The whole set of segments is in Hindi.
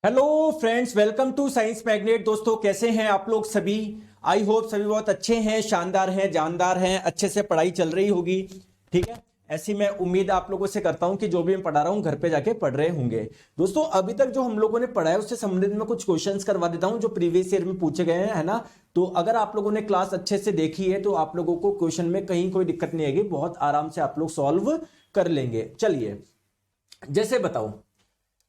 Hello friends, welcome to science magnet. दोस्तों, कैसे हैं आप लोग सभी? आई होप सभी बहुत अच्छे हैं, शानदार हैं, जानदार हैं, अच्छे से पढ़ाई चल रही होगी। ठीक है, ऐसी मैं उम्मीद आप लोगों से करता हूं कि जो भी मैं पढ़ा रहा हूं घर पे जाके पढ़ रहे होंगे। दोस्तों, अभी तक जो हम लोगों ने पढ़ा है उससे संबंधित मैं कुछ क्वेश्चंस करवा देता हूं जो प्रीवियस ईयर में पूछे गए हैं, है ना। तो अगर आप लोगों ने क्लास अच्छे से देखी है तो आप लोगों को क्वेश्चन में कहीं कोई दिक्कत नहीं आएगी, बहुत आराम से आप लोग सॉल्व कर लेंगे। चलिए, जैसे बताओ,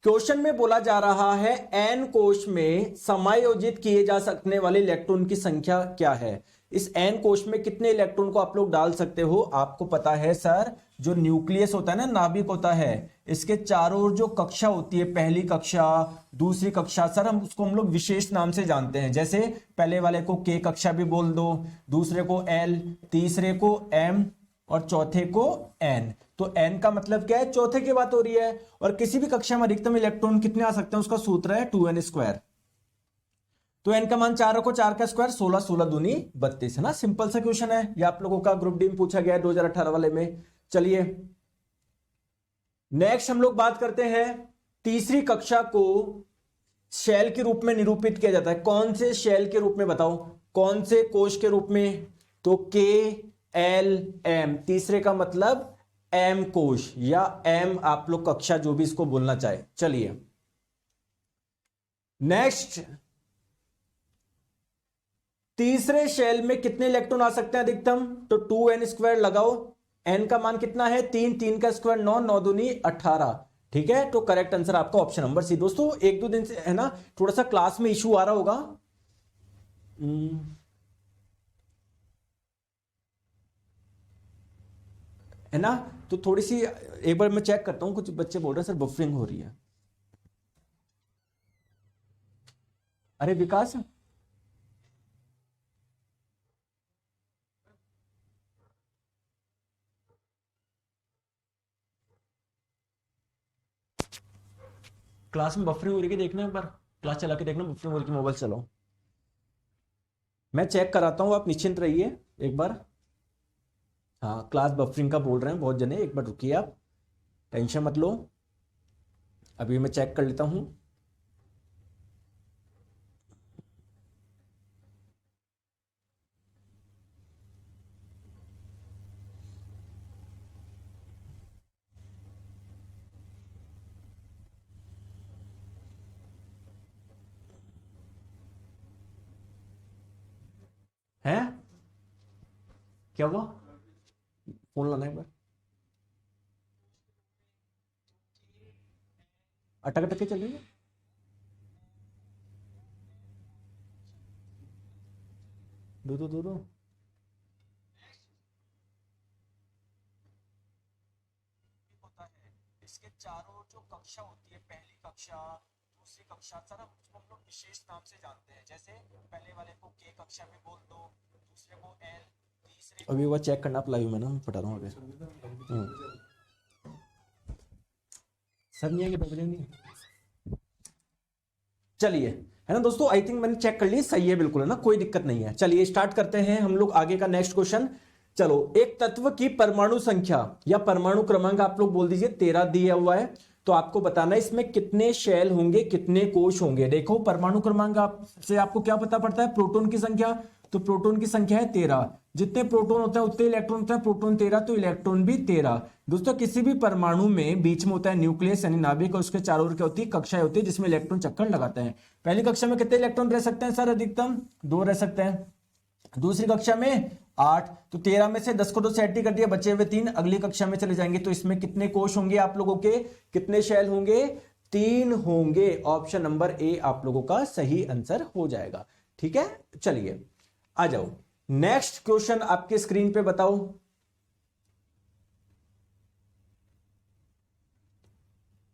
क्वेश्चन में बोला जा रहा है एन कोश में समायोजित किए जा सकने वाले इलेक्ट्रॉन की संख्या क्या है। इस एन कोश में कितने इलेक्ट्रॉन को आप लोग डाल सकते हो? आपको पता है सर, जो न्यूक्लियस होता है ना, नाभिक होता है, इसके चारों ओर जो कक्षा होती है, पहली कक्षा, दूसरी कक्षा, सर हम लोग विशेष नाम से जानते हैं। जैसे पहले वाले को के कक्षा भी बोल दो, दूसरे को एल, तीसरे को एम और चौथे को एन। तो एन का मतलब क्या है? चौथे की बात हो रही है। और किसी भी कक्षा में अधिकतम इलेक्ट्रॉन कितने आ सकते हैं उसका सूत्र है 2n²। तो एन का मान 4 रखो, 4 का स्क्वायर 16, 16 दूनी 32, है ना। सिंपल सा क्वेश्चन है, ये आप लोगों का ग्रुप डी में पूछा गया है 2018 वाले में। चलिए नेक्स्ट हम लोग बात करते हैं, तीसरी कक्षा को शेल के रूप में निरूपित किया जाता है। कौन से शेल के रूप में? बताओ, कौन से कोश के रूप में? तो के एल एम, तीसरे का मतलब एम कोश या एम, आप लोग कक्षा जो भी इसको बोलना चाहे। चलिए नेक्स्ट, तीसरे शेल में कितने इलेक्ट्रॉन आ सकते हैं अधिकतम? तो 2n² लगाओ, n का मान कितना है? 3, 3 का स्क्वायर 9, 9 दूनी 18। ठीक है, तो करेक्ट आंसर आपका ऑप्शन नंबर सी। दोस्तों, एक दो दिन से है ना थोड़ा सा क्लास में इशू आ रहा होगा। है ना, तो थोड़ी सी एक बार मैं चेक करता हूं। कुछ बच्चे बोल रहे हैं सर बफरिंग हो रही है। अरे विकास, क्लास में बफरिंग हो रही है, देखना एक बार, क्लास चला के देखना बफरिंग हो रही है, मोबाइल चलाओ। मैं चेक कराता हूं, आप निश्चिंत रहिए एक बार। हाँ, क्लास बफरिंग का बोल रहे हैं बहुत जने, एक बार रुकिए, आप टेंशन मत लो, अभी मैं चेक कर लेता हूं। है क्या हुआ? फोन लाना एक बार। अटक अटक के चल रही है। दो दो दो दो। होता है, इसके चारों जो कक्षा होती है, पहली कक्षा, दूसरी कक्षा, सर हम लोग विशेष नाम से जानते हैं। जैसे पहले वाले को के कक्षा में बोल दो, दूसरे को एल, तीसरे अभी वो चेक करना आप लाइव में ना, मैं पढ़ा रहा हूँ अभी। सर नहीं आएंगे बबले नहीं। चलिए, है ना दोस्तों, आई थिंक मैंने चेक कर ली, सही है बिल्कुल, है ना, कोई दिक्कत नहीं है। चलिए स्टार्ट करते हैं हम लोग आगे का नेक्स्ट क्वेश्चन। चलो, एक तत्व की परमाणु संख्या या परमाणु क्रमांक आप लोग बोल दीजिए 13 दिया हुआ है। तो आपको बताना है इसमें कितने शेल होंगे, कितने कोश होंगे। देखो, परमाणु क्रमांक आपसे आपको क्या पता पड़ता है? प्रोटॉन की संख्या। तो प्रोटॉन की संख्या है 13, जितने प्रोटॉन होता है उतने इलेक्ट्रॉन होता है। प्रोटॉन 13 तो इलेक्ट्रॉन भी 13। दोस्तों, किसी भी परमाणु में बीच में होता है न्यूक्लियस यानी नाभिक, और उसके चारों ओर क्या होती है? कक्षाएं होती है जिसमें इलेक्ट्रॉन चक्कर लगाते हैं। पहली कक्षा में कितने इलेक्ट्रॉन रह सकते हैं सर? अधिकतम 2 रह सकते हैं। दूसरी कक्षा में 8, तो 13 में से 10 को तो सेट ही कर दिया, बचे हुए 3। अगली कक्षा में चले जाएंगे तो इसमें कितने कोश होंगे आप लोगों के? कितने शेल होंगे? 3 होंगे। ऑप्शन नंबर ए आप लोगों का सही आंसर हो जाएगा। ठीक है, चलिए आ जाओ नेक्स्ट क्वेश्चन आपके स्क्रीन पे बताओ।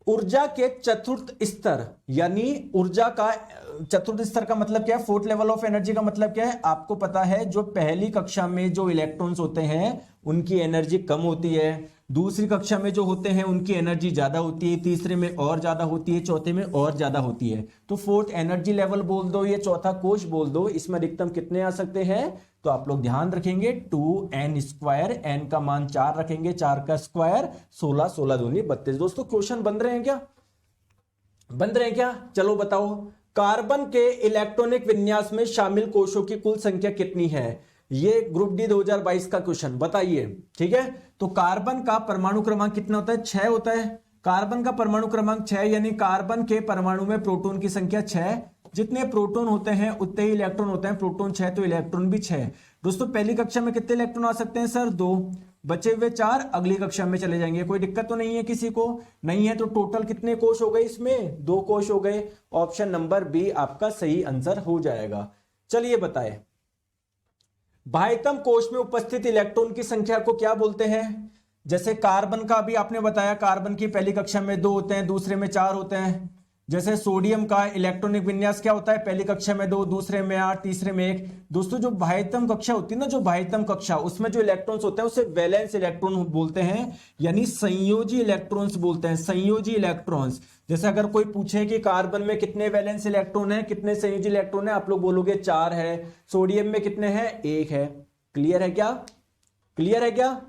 ऊर्जा के चतुर्थ स्तर, यानी ऊर्जा का चतुर्थ स्तर का मतलब क्या है? फोर्थ लेवल ऑफ एनर्जी का मतलब क्या है? आपको पता है, जो पहली कक्षा में जो इलेक्ट्रॉन्स होते हैं उनकी एनर्जी कम होती है, दूसरी कक्षा में जो होते हैं उनकी एनर्जी ज्यादा होती है, तीसरे में और ज्यादा होती है, चौथे में और ज्यादा होती है। तो फोर्थ एनर्जी लेवल बोल दो, ये चौथा कोश बोल दो, इसमें अधिकतम कितने आ सकते हैं? तो आप लोग ध्यान रखेंगे 2n², n का मान 4 रखेंगे, 4 का स्क्वायर 16, 16 दूनी 32। दोस्तों, क्वेश्चन बन रहे हैं क्या? बंद रहे क्या? चलो बताओ, कार्बन के इलेक्ट्रॉनिक विन्यास में शामिल कोषों की कुल संख्या कितनी है? ये ग्रुप डी 2022 का क्वेश्चन, बताइए। ठीक है, तो कार्बन का परमाणु क्रमांक कितना होता है? 6 होता है। कार्बन का परमाणु क्रमांक 6, यानी कार्बन के परमाणु में प्रोटॉन की संख्या 6। जितने प्रोटॉन होते हैं उतने ही इलेक्ट्रॉन होते हैं। प्रोटॉन 6 तो इलेक्ट्रॉन भी 6। दोस्तों पहली कक्षा में कितने इलेक्ट्रॉन आ सकते हैं सर? 2। बचे हुए 4 अगली कक्षा में चले जाएंगे। कोई दिक्कत तो नहीं है किसी को? नहीं है तो टोटल कितने कोष हो गए इसमें? 2 कोष हो गए। ऑप्शन नंबर बी आपका सही आंसर हो जाएगा। चलिए बताएं, बाह्यतम कोष में उपस्थित इलेक्ट्रॉन की संख्या को क्या बोलते हैं? जैसे कार्बन का भी आपने बताया, कार्बन की पहली कक्षा में 2 होते हैं, दूसरे में 4 होते हैं। जैसे सोडियम का इलेक्ट्रॉनिक विन्यास क्या होता है? पहली कक्षा में 2, दूसरे में 8, तीसरे में 1। दोस्तों जो बाह्यतम कक्षा होती है ना, जो बाह्यतम कक्षा, उसमें जो इलेक्ट्रॉन्स होते हैं उसे वैलेंस इलेक्ट्रॉन बोलते हैं, यानी संयोजी इलेक्ट्रॉन्स बोलते हैं। संयोजी इलेक्ट्रॉन्स, जैसे अगर कोई पूछे कि कार्बन में कितने वैलेंस इलेक्ट्रॉन है, कितने संयोजी इलेक्ट्रॉन है, आप लोग बोलोगे 4 है। सोडियम में कितने हैं? 1 है। क्लियर है क्या? क्लियर है क्या?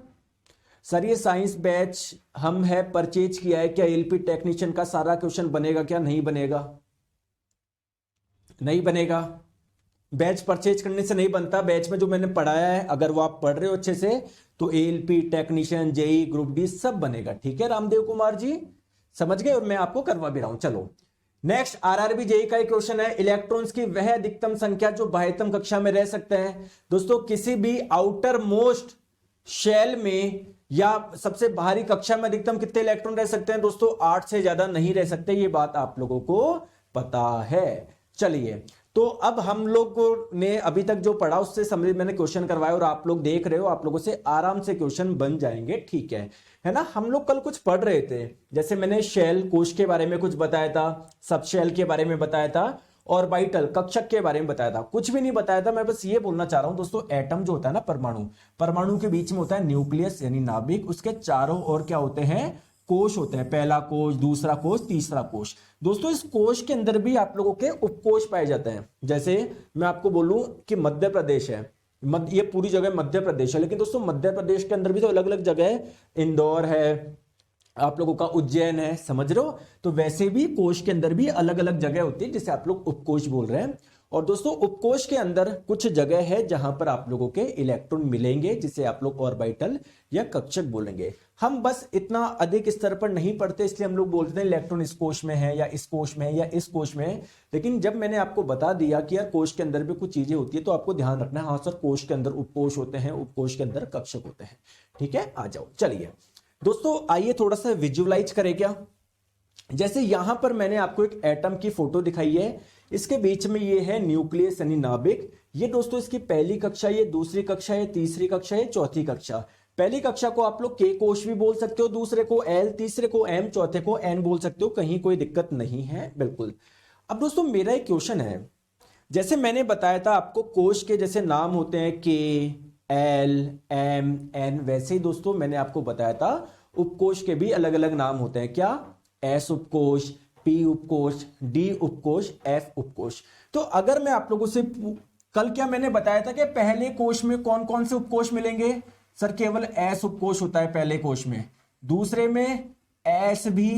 सर ये साइंस बैच हम है परचेज किया है, क्या एलपी टेक्नीशियन का सारा क्वेश्चन बनेगा क्या? नहीं बनेगा, नहीं बनेगा। बैच परचेज करने से नहीं बनता। बैच में जो मैंने पढ़ाया है, अगर वो आप पढ़ रहे हो अच्छे से, तो LP technician, JE, group D सब बनेगा। ठीक है रामदेव कुमार जी, समझ गए? और मैं आपको करवा भी रहा हूं। चलो नेक्स्ट, आरआरबी जेई का एक क्वेश्चन है, इलेक्ट्रॉन्स की वह अधिकतम संख्या जो बाह्यतम कक्षा में रह सकते हैं। दोस्तों किसी भी आउटर मोस्ट शेल में या सबसे बाहरी कक्षा में अधिकतम कितने इलेक्ट्रॉन रह सकते हैं? दोस्तों 8 से ज्यादा नहीं रह सकते, ये बात आप लोगों को पता है। चलिए, तो अब हम लोगों ने अभी तक जो पढ़ा उससे समझ मैंने क्वेश्चन करवाया और आप लोग देख रहे हो, आप लोगों से आराम से क्वेश्चन बन जाएंगे। ठीक है ना? हम लोग कल कुछ पढ़ रहे थे, जैसे मैंने शेल कोश के बारे में कुछ बताया था, सब शेल के बारे में बताया था, ऑर्बिटल कक्षक के बारे में बताया था। कुछ भी नहीं बताया था, मैं बस ये बोलना चाह रहा हूं दोस्तों, एटम जो होता है ना, परमाणु, परमाणु के बीच में होता है न्यूक्लियस यानी नाभिक, उसके चारों ओर क्या होते हैं? कोश होते हैं। पहला कोश, दूसरा कोश, तीसरा कोश। दोस्तों इस कोश के अंदर भी आप लोगों के उपकोश पाए जाते हैं। जैसे मैं आपको बोलूं कि मध्य प्रदेश है, ये पूरी जगह मध्य प्रदेश है, लेकिन दोस्तों मध्य प्रदेश के अंदर भी तो अलग अलग जगह है। इंदौर है, आप लोगों का उज्जैन है, समझ रहे हो? तो वैसे भी कोश के अंदर भी अलग अलग जगह होती है जिसे आप लोग उपकोश बोल रहे हैं। और दोस्तों उपकोश के अंदर कुछ जगह है जहां पर आप लोगों के इलेक्ट्रॉन मिलेंगे, जिसे आप लोग ऑर्बिटल या कक्षक बोलेंगे। हम बस इतना अधिक स्तर पर नहीं पढ़ते, इसलिए हम लोग बोलते हैं इलेक्ट्रॉन इस कोश में है या इस कोश में है या इस कोश में है। लेकिन जब मैंने आपको बता दिया कि यार कोश के अंदर भी कुछ चीजें होती है, तो आपको ध्यान रखना है, हाँ सर कोश के अंदर उपकोश होते हैं, उपकोश के अंदर कक्षक होते हैं। ठीक है, आ जाओ। चलिए दोस्तों आइए थोड़ा सा विजुअलाइज करें क्या। जैसे यहां पर मैंने आपको एक एटम की फोटो दिखाई है, इसके बीच में ये है न्यूक्लियस यानी नाभिक। ये दोस्तों इसकी पहली कक्षा, ये दूसरी कक्षा, ये तीसरी कक्षा, ये चौथी कक्षा। पहली कक्षा को आप लोग के कोश भी बोल सकते हो, दूसरे को एल, तीसरे को एम, चौथे को एन बोल सकते हो, कहीं कोई दिक्कत नहीं है, बिल्कुल। अब दोस्तों मेरा एक क्वेश्चन है, जैसे मैंने बताया था आपको कोश के जैसे नाम होते हैं के, एल, एम, एन, वैसे ही दोस्तों मैंने आपको बताया था उपकोश के भी अलग अलग नाम होते हैं। क्या? एस उपकोश, पी उपकोश, डी उपकोश, एफ उपकोश। तो अगर मैं आप लोगों से कल क्या मैंने बताया था कि पहले कोश में कौन कौन से उपकोश मिलेंगे? सर केवल एस उपकोश होता है पहले कोश में, दूसरे में एस भी,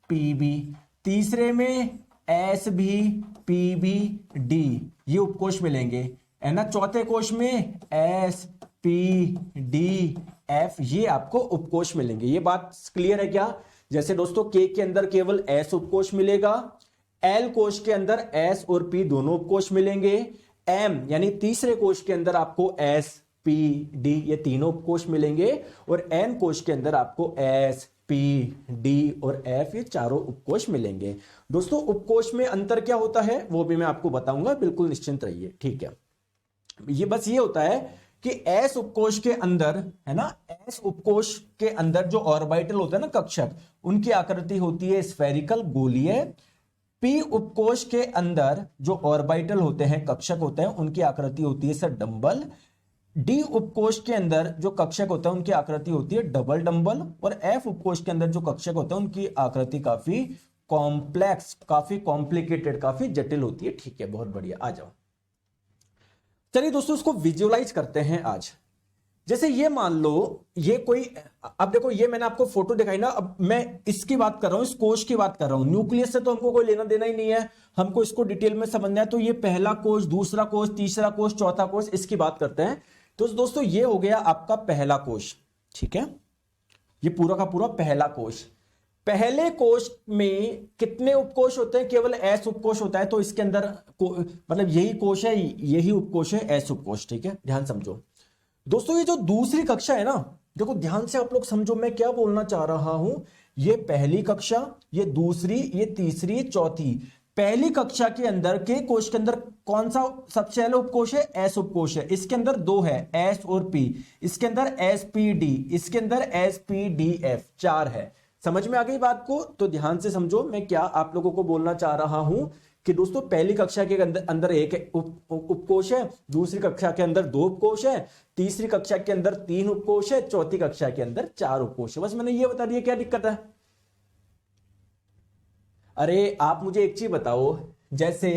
पी भी, तीसरे में एस भी, पी भी, डी, ये उपकोश मिलेंगे, है ना। चौथे कोश में एस, पी, डी, एफ, ये आपको उपकोश मिलेंगे। ये बात क्लियर है क्या? जैसे दोस्तों के अंदर केवल एस उपकोश मिलेगा, एल कोश के अंदर एस और पी दोनों उपकोश मिलेंगे, एम यानी तीसरे कोश के अंदर आपको एस, पी, डी ये तीनों उपकोश मिलेंगे, और एन कोश के अंदर आपको एस, पी, डी और एफ ये चारों उपकोश मिलेंगे। दोस्तों उपकोश में अंतर क्या होता है वो भी मैं आपको बताऊंगा, बिल्कुल निश्चिंत रहिए। ठीक है, ये बस ये होता है कि एस उपकोश के अंदर, है ना, एस उपकोश के अंदर जो ऑर्बिटल होता है ना कक्षक, उनकी आकृति होती है स्फेरिकल, गोलीय। पी उपकोश के अंदर जो ऑर्बिटल होते हैं, कक्षक होते हैं, उनकी आकृति होती है सर डंबल। डी उपकोश के अंदर जो कक्षक होता है उनकी आकृति होती है डबल डंबल, और एफ उपकोश के अंदर जो कक्षक होता है उनकी आकृति काफी कॉम्प्लेक्स, काफी कॉम्प्लिकेटेड, काफी जटिल होती है। ठीक है, बहुत बढ़िया, आ जाओ। चलिए दोस्तों इसको विजुअलाइज करते हैं आज। जैसे ये मान लो ये कोई, अब देखो ये मैंने आपको फोटो दिखाई ना, अब मैं इसकी बात कर रहा हूं, इस कोश की बात कर रहा हूं। न्यूक्लियस से तो हमको कोई लेना देना ही नहीं है, हमको इसको डिटेल में समझना है। तो ये पहला कोश, दूसरा कोश, तीसरा कोश, चौथा कोश, इसकी बात करते हैं। तो दोस्तों ये हो गया आपका पहला कोश, ठीक है, ये पूरा का पूरा पहला कोश। पहले कोश में कितने उपकोश होते हैं? केवल एस उपकोश होता है। तो इसके अंदर मतलब यही कोश है, यही उपकोश है, एस उपकोश, ठीक है, ध्यान समझो दोस्तों। ये जो दूसरी कक्षा है ना, देखो ध्यान से आप लोग समझो मैं क्या बोलना चाह रहा हूं। ये पहली कक्षा, ये दूसरी, ये तीसरी, चौथी। पहली कक्षा के अंदर के कोश के अंदर कौन सा सबसे पहले उपकोश है? एस उपकोश है। इसके अंदर दो है, एस और पी। इसके अंदर एस पी डी, इसके अंदर एस पी डी एफ, चार है। समझ में आ गई बात को? तो ध्यान से समझो मैं क्या आप लोगों को बोलना चाह रहा हूं कि दोस्तों पहली कक्षा के अंदर एक उपकोश है, दूसरी कक्षा के अंदर दो उपकोश है, तीसरी कक्षा के अंदर तीन उपकोश है, चौथी कक्षा के अंदर चार उपकोश है। बस मैंने ये बता दिया, क्या दिक्कत है? अरे आप मुझे एक चीज बताओ, जैसे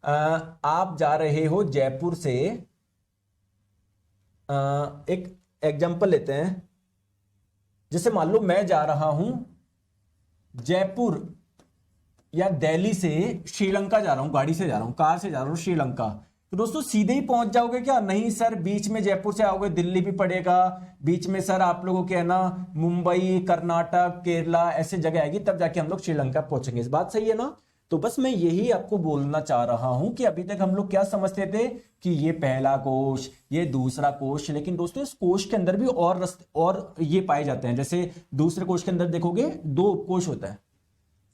आप जा रहे हो जयपुर से, एक एग्जांपल लेते हैं, जैसे मान लो मैं जा रहा हूं जयपुर या दिल्ली से श्रीलंका जा रहा हूं, गाड़ी से जा रहा हूं, कार से जा रहा हूं श्रीलंका। तो दोस्तों सीधे ही पहुंच जाओगे क्या? नहीं सर, बीच में जयपुर से आओगे दिल्ली भी पड़ेगा, बीच में सर आप लोगों के है ना मुंबई, कर्नाटक, केरला ऐसे जगह आएगी, तब जाके हम लोग श्रीलंका पहुंचेंगे। इस बात सही है ना? तो बस मैं यही आपको बोलना चाह रहा हूं कि अभी तक हम लोग क्या समझते थे कि ये पहला कोश, ये दूसरा कोश, लेकिन दोस्तों इस कोश के अंदर भी और ये पाए जाते हैं। जैसे दूसरे कोश के अंदर देखोगे दो उपकोश होता है।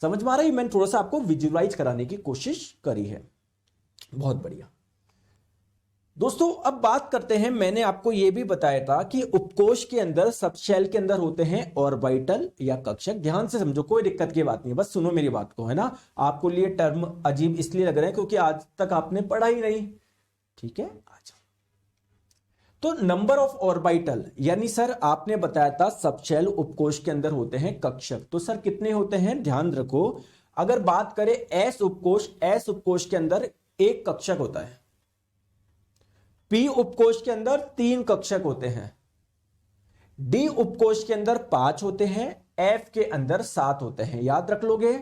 समझ में आ रहा है? मैंने थोड़ा सा आपको विजुअलाइज कराने की कोशिश करी है। बहुत बढ़िया दोस्तों, अब बात करते हैं, मैंने आपको यह भी बताया था कि उपकोश के अंदर, सबशेल के अंदर होते हैं ऑर्बिटल या कक्षक। ध्यान से समझो, कोई दिक्कत की बात नहीं, बस सुनो मेरी बात को, है ना। आपको लिए टर्म अजीब इसलिए लग रहे हैं क्योंकि आज तक आपने पढ़ा ही नहीं, ठीक है। अच्छा, तो नंबर ऑफ ऑर्बिटल, यानी सर आपने बताया था सबशेल उपकोश के अंदर होते हैं कक्षक, तो सर कितने होते हैं? ध्यान रखो, अगर बात करें एस उपकोश, एस उपकोश के अंदर एक कक्षक होता है। पी उपकोश के अंदर तीन कक्षक होते हैं। डी उपकोश के अंदर 5 होते हैं। एफ के अंदर 7 होते हैं। याद रख लोगे।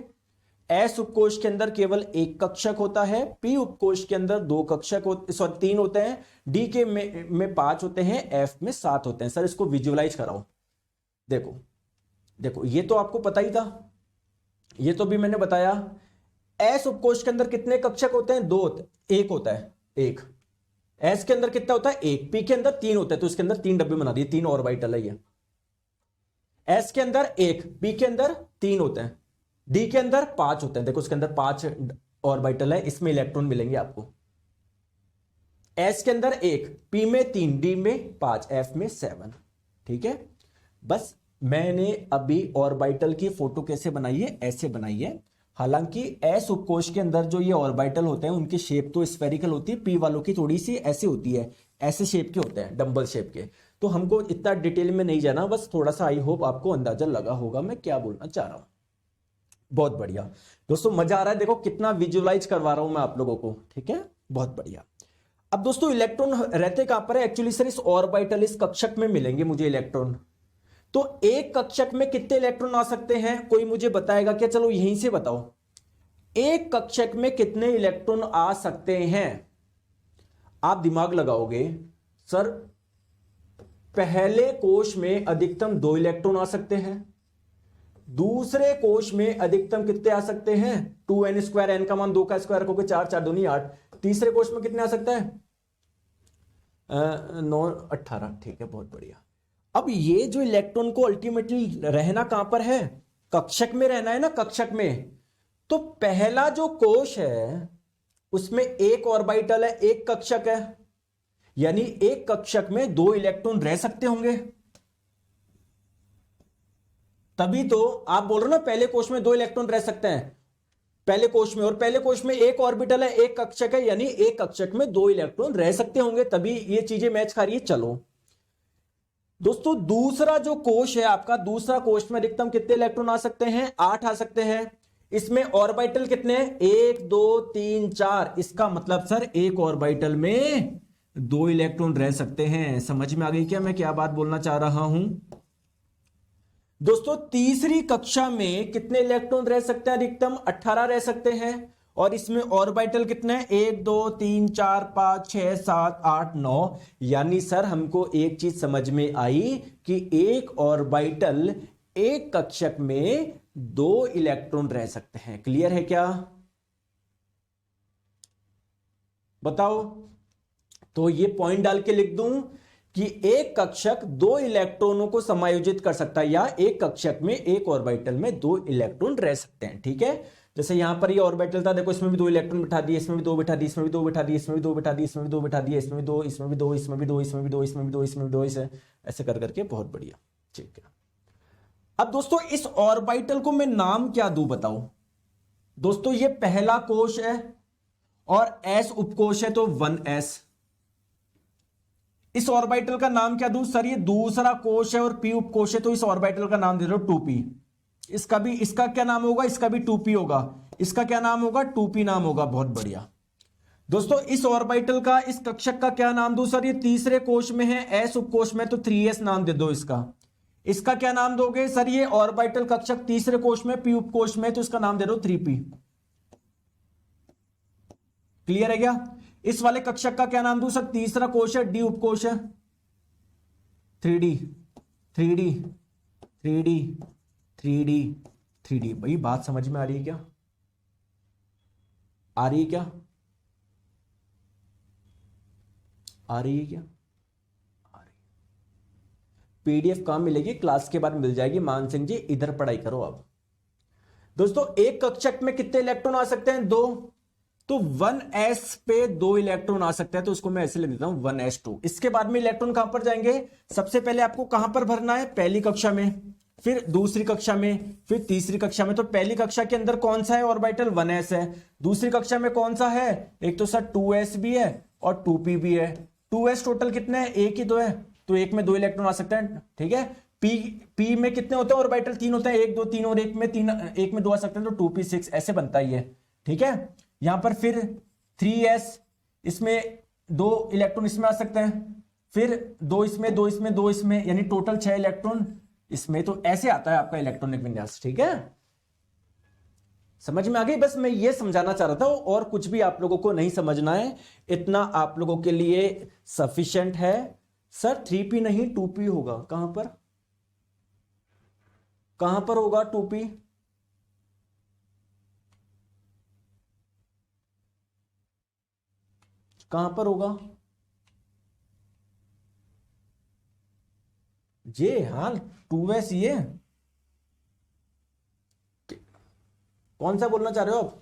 एस उपकोश के अंदर केवल एक कक्षक होता है। पी उपकोश के अंदर 2 कक्षक होते, सॉरी 3 होते हैं। डी के में 5 होते हैं। एफ में 7 होते हैं। सर इसको विजुअलाइज कराओ। देखो देखो, ये तो आपको पता ही था, ये तो भी मैंने बताया। एस उपकोश के अंदर कितने कक्षक होते हैं? 2, एक होता है, एक। एस के अंदर कितना होता है? एक। पी के अंदर 3 होता है, तो इसके अंदर 3 डब्बे बना दिए, 3 ऑर्बिटल है ये। एस के अंदर 1, पी के अंदर 3 होते हैं, डी के अंदर 5 होते हैं। देखो इसके अंदर 5 ऑर्बिटल है, इसमें इलेक्ट्रॉन मिलेंगे आपको। एस के अंदर 1, पी में 3, डी में 5, एफ में 7। ठीक है, बस मैंने अभी ऑर्बिटल की फोटो कैसे बनाई है? ऐसे बनाई है। हालांकि एस उपकोश के अंदर जो ये ऑर्बिटल होते हैं उनकी शेप तो स्फेरिकल होती है, पी वालों की थोड़ी सी ऐसे होती है, ऐसे शेप के होते हैं, डंबल शेप के। तो हमको इतना डिटेल में नहीं जाना, बस थोड़ा सा आई होप आपको अंदाजा लगा होगा मैं क्या बोलना चाह रहा हूं। बहुत बढ़िया दोस्तों, मजा आ रहा है? देखो कितना विजुअलाइज करवा रहा हूं मैं आप लोगों को। ठीक है, बहुत बढ़िया। अब दोस्तों इलेक्ट्रॉन रहते कहां पर है? एक्चुअली सर इस ऑर्बिटल, इस कक्षक में मिलेंगे मुझे इलेक्ट्रॉन। तो एक कक्षक में कितने इलेक्ट्रॉन आ सकते हैं? कोई मुझे बताएगा क्या? चलो यहीं से बताओ, एक कक्षक में कितने इलेक्ट्रॉन आ सकते हैं? आप दिमाग लगाओगे, सर पहले कोश में अधिकतम 2 इलेक्ट्रॉन आ सकते हैं, दूसरे कोश में अधिकतम कितने आ सकते हैं? 2n², n का मान 2 का स्क्वायर होकर 4, 4 दूनी 8। तीसरे कोश में कितने आ सकता है? 9, 18। ठीक है, बहुत बढ़िया। अब ये जो इलेक्ट्रॉन को अल्टीमेटली रहना कहां पर है? कक्षक में रहना है ना, कक्षक में। तो पहला जो कोश है उसमें एक ऑर्बिटल है, एक कक्षक है, यानी एक कक्षक में 2 इलेक्ट्रॉन रह सकते होंगे। तभी तो आप बोल रहे हो ना पहले कोश में 2 इलेक्ट्रॉन रह सकते हैं, पहले कोश में। और पहले कोश में एक ऑर्बिटल है, एक कक्षक है, यानी एक कक्षक में 2 इलेक्ट्रॉन रह सकते होंगे, तभी ये चीजें मैच खा रही है। चलो दोस्तों, दूसरा जो कोश है आपका, दूसरा कोश में अधिकतम कितने इलेक्ट्रॉन आ सकते हैं? 8 आ सकते हैं। इसमें ऑर्बिटल कितने हैं? 1, 2, 3, 4। इसका मतलब सर एक ऑर्बिटल में 2 इलेक्ट्रॉन रह सकते हैं। समझ में आ गई क्या मैं क्या बात बोलना चाह रहा हूं? दोस्तों तीसरी कक्षा में कितने इलेक्ट्रॉन रह सकते हैं? अधिकतम 18 रह सकते हैं। और इसमें ऑर्बिटल कितने हैं? 1 2 3 4 5 6 7 8 9। यानी सर हमको एक चीज समझ में आई कि एक ऑर्बिटल एक कक्षक में 2 इलेक्ट्रॉन रह सकते हैं। क्लियर है क्या? बताओ। तो ये पॉइंट डाल के लिख दूं कि एक कक्षक 2 इलेक्ट्रॉनों को समायोजित कर सकता है, या एक कक्षक में एक ऑर्बिटल में 2 इलेक्ट्रॉन रह सकते हैं। ठीक है, जैसे यहां पर ये ऑर्बिटल था, देखो इसमें भी 2 इलेक्ट्रॉन बिठा दिए, इसमें भी 2 बिठा दिए, इसमें भी 2 बिठा दिए, इसमें भी 2 बिठा दिए, इसमें भी 2 बिठा दिए, इसमें भी 2, इसमें भी 2, इसमें भी 2, इसमें भी 2, इसमें भी 2, इसमें भी 2, ऐसे कर करके बहुत बढ़िया। ठीक है, अब दोस्तों इस ऑर्बिटल को मैं नाम क्या दूं बताओ? दोस्तों ये पहला कोश है और s उपकोश है, तो 1s। इस ऑर्बिटल का नाम क्या दूं? सर ये दूसरा कोश है और p उपकोश है, तो इस ऑर्बिटल का नाम दे दो 2p। इसका क्या नाम होगा? इसका भी 2p होगा। इसका क्या नाम होगा? 2p नाम होगा। बहुत बढ़िया। दोस्तों इस ऑर्बिटल का, इस कक्षक का क्या नाम दूं? सर ये तीसरे कोश में है, s उपकोश में, तो 3s नाम दे दो इसका। इसका क्या नाम दोगे? सर ये ऑर्बिटल कक्षक तीसरे कोश में, p उपकोश में, तो इसका नाम दे दो 3p। क्लियर है क्या? इस वाले कक्षक का क्या नाम दूं? सर तीसरा कोश है, d उपकोश है, 3d 3d 3d 3d 3d। भाई बात समझ में आ रही है क्या? आ रही है क्या? आ रही है क्या? आ रही। पीडीएफ कहां मिलेगी? क्लास के बाद मिल जाएगी। मान सिंह जी इधर पढ़ाई करो। अब दोस्तों एक कक्षक में कितने इलेक्ट्रॉन आ सकते हैं? 2। तो 1s पे 2 इलेक्ट्रॉन आ सकते हैं, तो उसको मैं ऐसे लिख देता हूं 1s2। इसके बाद में इलेक्ट्रॉन कहां पर जाएंगे? सबसे पहले आपको कहां पर भरना है? पहली कक्षा में, फिर दूसरी कक्षा में, फिर तीसरी कक्षा में। तो पहली कक्षा के अंदर कौन सा है ऑर्बिटल? 1s है। दूसरी कक्षा में कौन सा है? एक तो सर 2s भी है और 2p भी है। 2s टोटल कितने हैं? एक ही तो है, तो एक में 2 इलेक्ट्रॉन आ सकते हैं। ठीक है, p में कितने होते हैं ऑर्बिटल? 3 होते हैं, 1 2 3, और एक में 2 आ सकते हैं, तो 2p 6 ऐसे बनता ही है। ठीक है, यहां पर फिर 3s, इसमें 2 इलेक्ट्रॉन इसमें आ सकते हैं, फिर 2 इसमें, 2 इसमें, 2 इसमें, यानी टोटल 6 इलेक्ट्रॉन इसमें। तो ऐसे आता है आपका इलेक्ट्रॉनिक विन्यास। ठीक है, समझ में आ गई? बस मैं ये समझाना चाह रहा था, और कुछ भी आप लोगों को नहीं समझना है, इतना आप लोगों के लिए सफिशिएंट है। सर 3p नहीं 2p होगा। कहां पर, कहां पर होगा 2p? कहां पर होगा? ये हाँ 2s, ये कौन सा बोलना चाह रहे हो आप?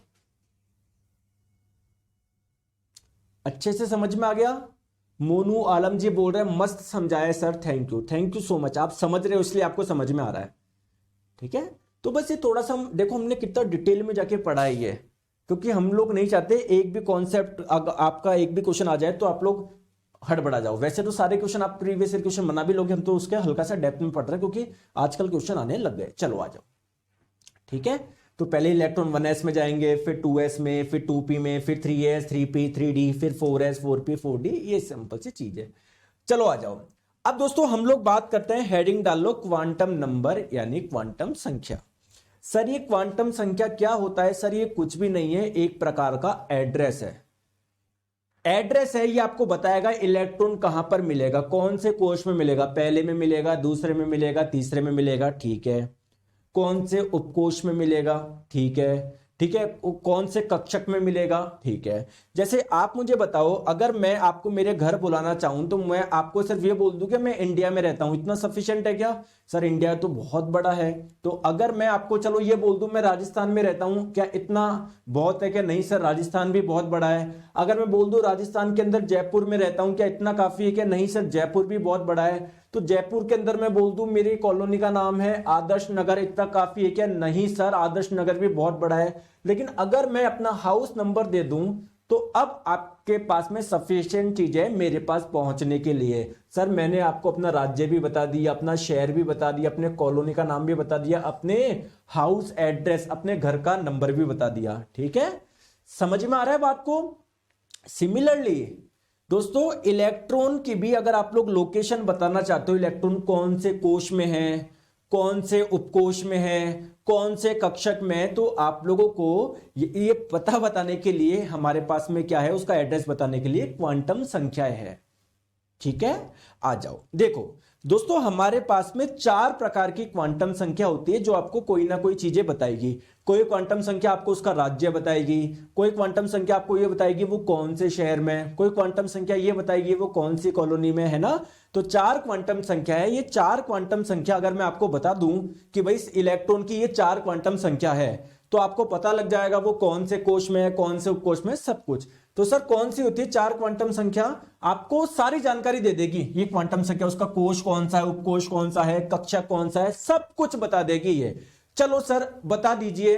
अच्छे से समझ में आ गया? मोनू आलम जी बोल रहे हैं मस्त समझाया sir, thank you, thank you so much. आप समझ रहे हो इसलिए आपको समझ में आ रहा है। ठीक है, तो बस ये थोड़ा सा देखो हमने कितना डिटेल में जाके पढ़ा है ये, क्योंकि हम लोग नहीं चाहते एक भी कॉन्सेप्ट आपका एक भी क्वेश्चन आ जाए तो आप लोग हड़बड़ा जाओ। वैसे तो सारे क्वेश्चन आप प्रीवियस ईयर क्वेश्चन बना भी लोगे, हम तो उसके हल्का सा डेप्थ में पढ़ रहे हैं क्योंकि आजकल क्वेश्चन आने लग गए। चलो आ जाओ। ठीक है, तो पहले इलेक्ट्रॉन 1s में जाएंगे, फिर 2s में, फिर 2p में, फिर 3s 3p 3d, फिर 4s 4p 4d। ये सिंपल सी चीज है। चलो आ जाओ। अब दोस्तों हम लोग बात करते हैं, हेडिंग डाल लो क्वांटम नंबर यानी क्वांटम संख्या। सर ये क्वांटम संख्या क्या होता है? सर ये कुछ भी नहीं है, एक प्रकार का एड्रेस है। एड्रेस है, ये आपको बताएगा इलेक्ट्रॉन कहां पर मिलेगा, कौन से कोश में मिलेगा, पहले में मिलेगा, दूसरे में मिलेगा, तीसरे में मिलेगा। ठीक है, कौन से उपकोश में मिलेगा। ठीक है, ठीक है, कौन से कक्षक में मिलेगा। ठीक है, जैसे आप मुझे बताओ, अगर मैं आपको मेरे घर बुलाना चाहूं तो मैं आपको सिर्फ ये बोल दूं कि मैं इंडिया में रहता हूं, इतना सफिशिएंट है क्या? सर इंडिया तो बहुत बड़ा है। तो अगर मैं आपको चलो ये बोल दूं मैं राजस्थान में रहता हूं, क्या इतना बहुत है? क्या नहीं सर, राजस्थान भी बहुत बड़ा है। अगर मैं बोल दूं राजस्थान के अंदर जयपुर में रहता हूं, क्या इतना काफी है? क्या नहीं सर, जयपुर भी बहुत बड़ा है। तो जयपुर के अंदर मैं बोल दूं मेरी कॉलोनी का नाम है आदर्श नगर, इतना काफी है क्या? नहीं सर, आदर्श नगर भी बहुत बड़ा है। लेकिन अगर मैं अपना हाउस नंबर दे दूं तो अब आपके पास में सफिशिएंट चीज है मेरे पास पहुंचने के लिए। सर मैंने आपको अपना राज्य भी बता दिया, अपना शहर भी बता दिया, अपने कॉलोनी का नाम भी बता दिया, अपने हाउस एड्रेस, अपने घर का नंबर भी बता दिया। ठीक है, समझ में आ रहा है बात को? सिमिलरली दोस्तों इलेक्ट्रॉन की भी अगर आप लोग लोकेशन बताना चाहते हो, इलेक्ट्रॉन कौन से कोश में है, कौन से उपकोश में है, कौन से कक्षक में है, तो आप लोगों को ये पता बताने के लिए हमारे पास में क्या है, उसका एड्रेस बताने के लिए क्वांटम संख्याएं है। ठीक है, आ जाओ। देखो दोस्तों हमारे पास में 4 प्रकार की क्वांटम संख्या होती है जो आपको कोई ना कोई चीजें बताएगी। कोई क्वांटम संख्या आपको उसका राज्य बताएगी, कोई क्वांटम संख्या आपको ये बताएगी वो कौन से शहर में, कोई क्वांटम संख्या ये बताएगी वो कौन सी कॉलोनी में है ना। तो 4 क्वांटम संख्या है। ये 4 क्वांटम संख्या अगर मैं आपको बता दूं कि भाई इस इलेक्ट्रॉन की ये 4 क्वांटम संख्या है, तो आपको पता लग जाएगा वो कौन से कोश में है, कौन से उपकोश में, सब कुछ। तो सर कौन सी होती है 4 क्वांटम संख्या, आपको सारी जानकारी दे देगी ये क्वांटम संख्या, उसका कोश कौन सा है, उपकोश कौन सा है, कक्षक कौन सा है, सब कुछ बता देगी ये। चलो सर बता दीजिए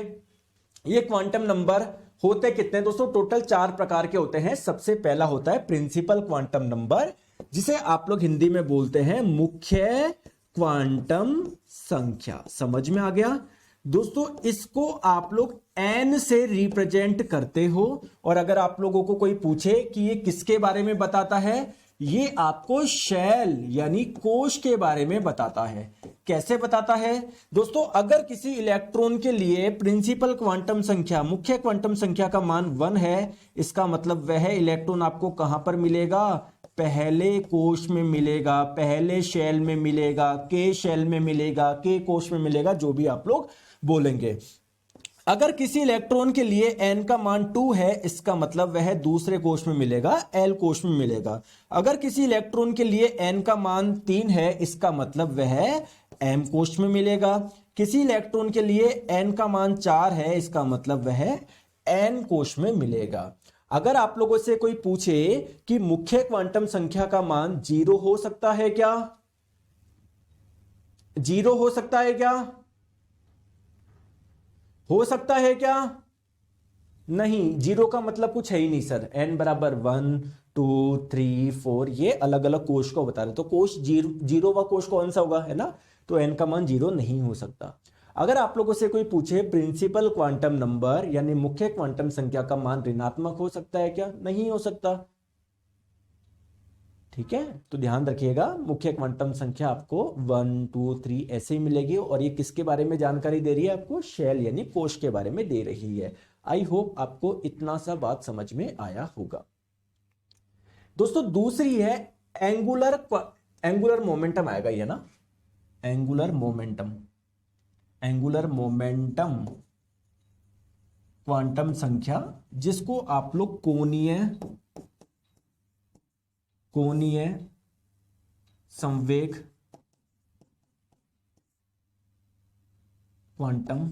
ये क्वांटम नंबर होते कितने। दोस्तों टोटल 4 प्रकार के होते हैं। सबसे पहला होता है प्रिंसिपल क्वांटम नंबर, जिसे आप लोग हिंदी में बोलते हैं मुख्य क्वांटम संख्या। समझ में आ गया दोस्तों, इसको आप लोग n से रिप्रेजेंट करते हो। और अगर आप लोगों को कोई पूछे कि ये किसके बारे में बताता है, ये आपको शेल यानी कोश के बारे में बताता है। कैसे बताता है दोस्तों, अगर किसी इलेक्ट्रॉन के लिए प्रिंसिपल क्वांटम संख्या, मुख्य क्वांटम संख्या का मान 1 है, इसका मतलब वह इलेक्ट्रॉन आपको कहां पर मिलेगा, पहले कोश में मिलेगा, पहले शेल में मिलेगा, के शेल में मिलेगा, के कोश में मिलेगा, जो भी आप लोग बोलेंगे। अगर किसी इलेक्ट्रॉन के लिए n का मान 2 है, इसका मतलब वह दूसरे कोश में मिलेगा, l कोश में मिलेगा। अगर किसी इलेक्ट्रॉन के लिए n का मान 3 है, इसका मतलब वह m कोश में मिलेगा। किसी इलेक्ट्रॉन के लिए n का मान 4 है, इसका मतलब वह n कोश में मिलेगा। अगर आप लोगों से कोई पूछे कि मुख्य क्वांटम संख्या का मान 0 हो सकता है क्या, 0 हो सकता है क्या, हो सकता है क्या, नहीं, 0 का मतलब कुछ है ही नहीं सर। n बराबर 1 2 3 4 ये अलग अलग कोश को बता रहे, तो कोश 0 वा कोश कौन सा होगा, है ना, तो n का मान 0 नहीं हो सकता। अगर आप लोगों से कोई पूछे प्रिंसिपल क्वांटम नंबर यानी मुख्य क्वांटम संख्या का मान ऋणात्मक हो सकता है क्या, नहीं हो सकता। ठीक है, तो ध्यान रखिएगा मुख्य क्वांटम संख्या आपको 1 2 3 ऐसे ही मिलेगी। और ये किसके बारे में जानकारी दे रही है, आपको शेल यानी कोश के बारे में दे रही है। आई होप आपको इतना सा बात समझ में आया होगा। दोस्तों दूसरी है एंगुलर मोमेंटम आएगा ये ना, एंगुलर मोमेंटम क्वांटम संख्या, जिसको आप लोग कोणीय संवेग क्वांटम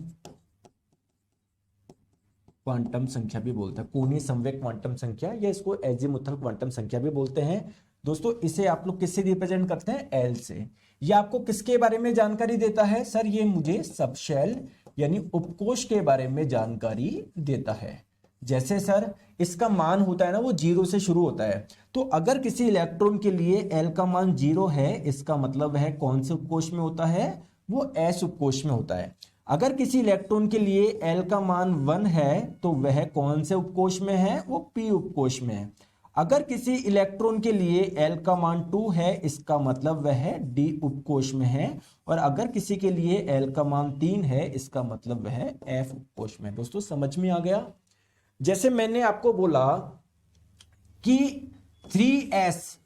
संख्या भी बोलते हैं। कोणीय संवेग क्वांटम संख्या या इसको एजीमुथल क्वांटम संख्या भी बोलते हैं। दोस्तों इसे आप लोग किससे रिप्रेजेंट करते हैं, एल से। ये आपको किसके बारे में जानकारी देता है सर, ये मुझे सबशेल यानी उपकोश के बारे में जानकारी देता है। जैसे सर इसका मान होता है ना वो 0 से शुरू होता है, तो अगर किसी इलेक्ट्रॉन के लिए L का मान 0 है, इसका मतलब वह कौन से उपकोश में होता है, वो S उपकोश में होता है। अगर किसी इलेक्ट्रॉन के लिए L का मान 1 है, तो वह कौन से उपकोश में है, वो P उपकोश में है। अगर किसी इलेक्ट्रॉन के लिए L का मान 2 है, इसका मतलब वह D उपकोश में है। और अगर किसी के लिए L का मान 3 है, इसका मतलब वह F उपकोश में है। दोस्तों समझ में आ गया। जैसे मैंने आपको बोला कि 3s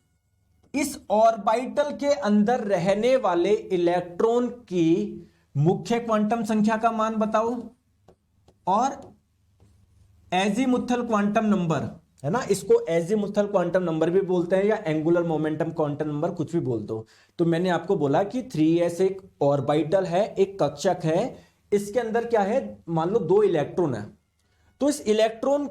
इस ऑर्बिटल के अंदर रहने वाले इलेक्ट्रॉन की मुख्य क्वांटम संख्या का मान बताओ, और एजीमुथल क्वांटम नंबर है ना, इसको एजीमुथल क्वांटम नंबर भी बोलते हैं या एंगुलर मोमेंटम क्वांटम नंबर, कुछ भी बोल दो। तो मैंने आपको बोला कि 3s एक ऑर्बिटल है, एक कक्षक है, इसके अंदर क्या है, मान लो 2 इलेक्ट्रॉन है। तो इस इलेक्ट्रॉन